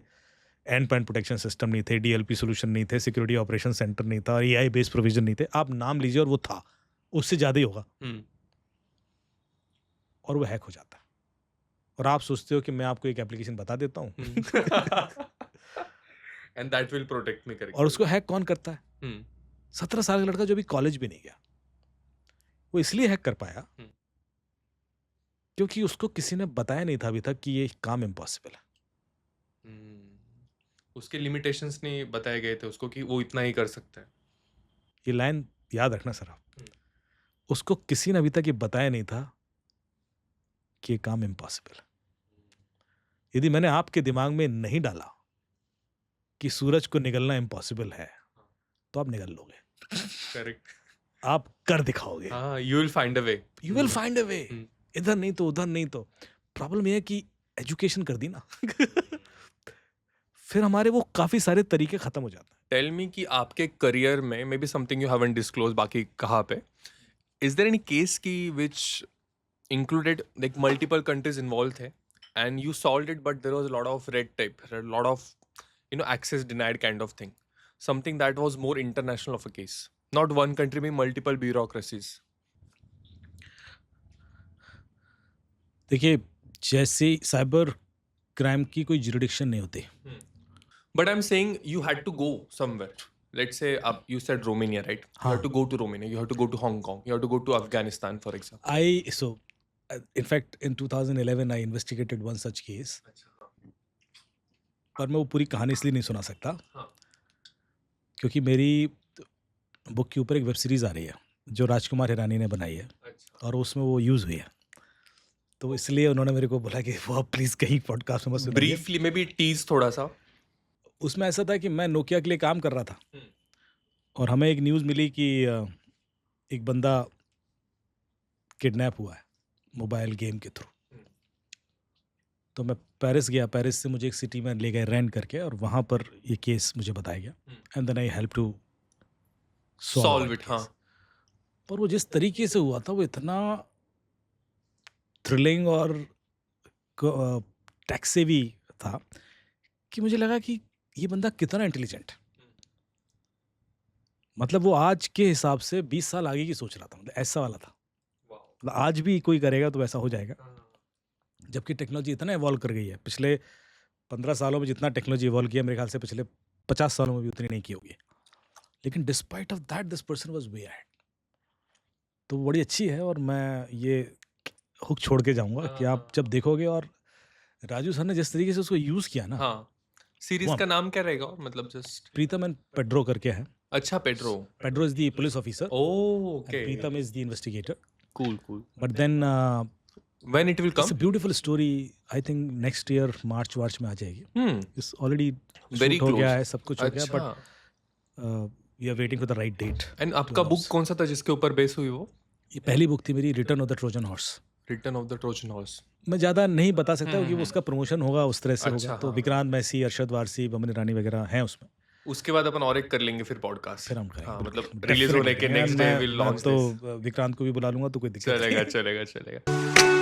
Speaker 2: एंड पॉइंट प्रोटेक्शन सिस्टम नहीं थे, DLP सोल्यूशन नहीं थे, सिक्योरिटी ऑपरेशन सेंटर नहीं था, और AI बेस्ड प्रोविजन नहीं थे। आप नाम लीजिए और वो था, उससे ज़्यादा ही होगा। और वो हैक हो जाता है। और आप सोचते हो कि मैं आपको एक एप्लीकेशन बता देता हूँ
Speaker 1: and that will protect me, correct.
Speaker 2: और उसको हैक कौन करता है?
Speaker 1: हम्म
Speaker 2: 17 साल का लड़का जो भी कॉलेज भी नहीं गया, वो इसलिए हैक कर पाया
Speaker 1: हम्म।
Speaker 2: क्योंकि उसको किसी ने बताया नहीं था अभी तक कि ये काम इम्पॉसिबल है।
Speaker 1: उसके लिमिटेशंस नहीं बताए गए थे उसको कि वो इतना ही कर सकता है।
Speaker 2: ये लाइन याद रखना सर आप।
Speaker 1: हम्म।
Speaker 2: उसको किसी ने अभी तक ये बताया नहीं था कि ये काम इम्पॉसिबल है। यदि मैंने आपके दिमाग में नहीं डाला कि सूरज को निगलना इम्पॉसिबल है, तो आप निगल लोगे,
Speaker 1: करेक्ट।
Speaker 2: आप कर दिखाओगे,
Speaker 1: हाँ, you will find a way.
Speaker 2: You will find a way.
Speaker 1: Hmm.
Speaker 2: इधर नहीं तो उधर नहीं तो। प्रॉब्लम ये है कि एजुकेशन कर दी ना फिर हमारे वो काफी सारे तरीके खत्म हो जाते हैं।
Speaker 1: टेल मी कि आपके करियर में maybe something you haven't disclose, बाकी कहाँ पे, इज देयर एनी केस की which included like multiple countries involve थे and you solved it, but there was lot of red tape, lot of access denied kind of thing, something that was more international of a case, not one country में मल्टीपल ब्यूरोक्रेसीज?
Speaker 2: देखिए, जैसे साइबर क्राइम की कोई जुरिडिक्शन नहीं होती।
Speaker 1: But I'm saying you had to go somewhere. Let's say you said Romania, right? You
Speaker 2: हाँ.
Speaker 1: had to go to Romania. You have to go to Hong Kong. You have to go to Afghanistan, for example.
Speaker 2: In fact, in 2011, I investigated one such case. पर मैं वो पूरी कहानी इसलिए नहीं सुना सकता
Speaker 1: हाँ.
Speaker 2: क्योंकि मेरी बुक के ऊपर एक वेब सीरीज आ रही है जो राजकुमार हिरानी ने बनाई है और उसमें वो यूज़ हुई है, तो इसलिए उन्होंने मेरे को बोला कि वो प्लीज़ कहीं पॉडकास्ट में मत सुनाइए।
Speaker 1: Briefly, maybe tease थोड़ा सा.
Speaker 2: उसमें ऐसा था कि मैं नोकिया के लिए काम कर रहा था और हमें एक न्यूज़ मिली कि एक बंदा किडनैप हुआ है मोबाइल गेम के थ्रू। तो मैं पेरिस गया, पेरिस से मुझे एक सिटी में ले गए रैंड करके और वहाँ पर ये केस मुझे बताया गया and then I help to
Speaker 1: solve it. हाँ.
Speaker 2: पर वो जिस तरीके से हुआ था वो इतना थ्रिलिंग और टैक्सेवी था कि मुझे लगा कि ये बंदा कितना इंटेलिजेंट है। मतलब वो आज के हिसाब से 20 साल आगे की सोच रहा था, मतलब ऐसा वाला था। मतलब आज भी कोई करेगा तो वैसा हो जाएगा, जबकि टेक्नोलॉजी इतना इवॉल्व कर गई है। पिछले 15 सालों में जितना टेक्नोलॉजी इवॉल्व किया, मेरे ख्याल से पिछले 50 सालों में भी उतनी नहीं की होगी। लेकिन despite of that this person was way ahead. तो वो बड़ी अच्छी है और मैं ये हुक छोड़ के जाऊंगा कि आप जब देखोगे, और राजू सर ने जिस तरीके से उसको यूज़ किया ना।
Speaker 1: हाँ. सीरीज का नाम क्या रहेगा? मतलब जस्ट
Speaker 2: प्रीतम एंड पेड्रो करके है।
Speaker 1: अच्छा, Pedro.
Speaker 2: Pedro is the police officer,
Speaker 1: okay.
Speaker 2: Pritam is the investigator.
Speaker 1: Cool.
Speaker 2: But then
Speaker 1: When it will
Speaker 2: it's
Speaker 1: come?
Speaker 2: A beautiful story. I think next year March में आ जाएगी। इट्स ऑलरेडी
Speaker 1: Very
Speaker 2: हो गया
Speaker 1: close.
Speaker 2: है, सब कुछ हो गया,
Speaker 1: अच्छा.
Speaker 2: But we are waiting for the right date.
Speaker 1: And आपका बुक कौन सा था जिसके ऊपर बेस हुई वो?
Speaker 2: ये पहली बुक थी मेरी, return of the Trojan horse.
Speaker 1: Return of the Trojan horse.
Speaker 2: मैं ज़्यादा नहीं बता सकता क्योंकि वो उसका प्रमोशन होगा उस तरह से
Speaker 1: अच्छा,
Speaker 2: होगा। तो
Speaker 1: हाँ.
Speaker 2: विक्रांत मैसी, अरशद वारसी, बमन ईरानी वगैरह हैं उसमें।
Speaker 1: उसके बाद अपन और एक कर लेंगे फिर पॉडकास्ट।
Speaker 2: फिर हम करेंगे,
Speaker 1: हाँ,
Speaker 2: बिल्कुल,
Speaker 1: मतलब रिलीज होने के
Speaker 2: definitely।
Speaker 1: नेक्स्ट डे
Speaker 2: मैं
Speaker 1: विल लॉन्च
Speaker 2: तो
Speaker 1: दिस।
Speaker 2: विक्रांत को भी बुला लूंगा तो कोई दिक्कत नहीं।
Speaker 1: चलेगा।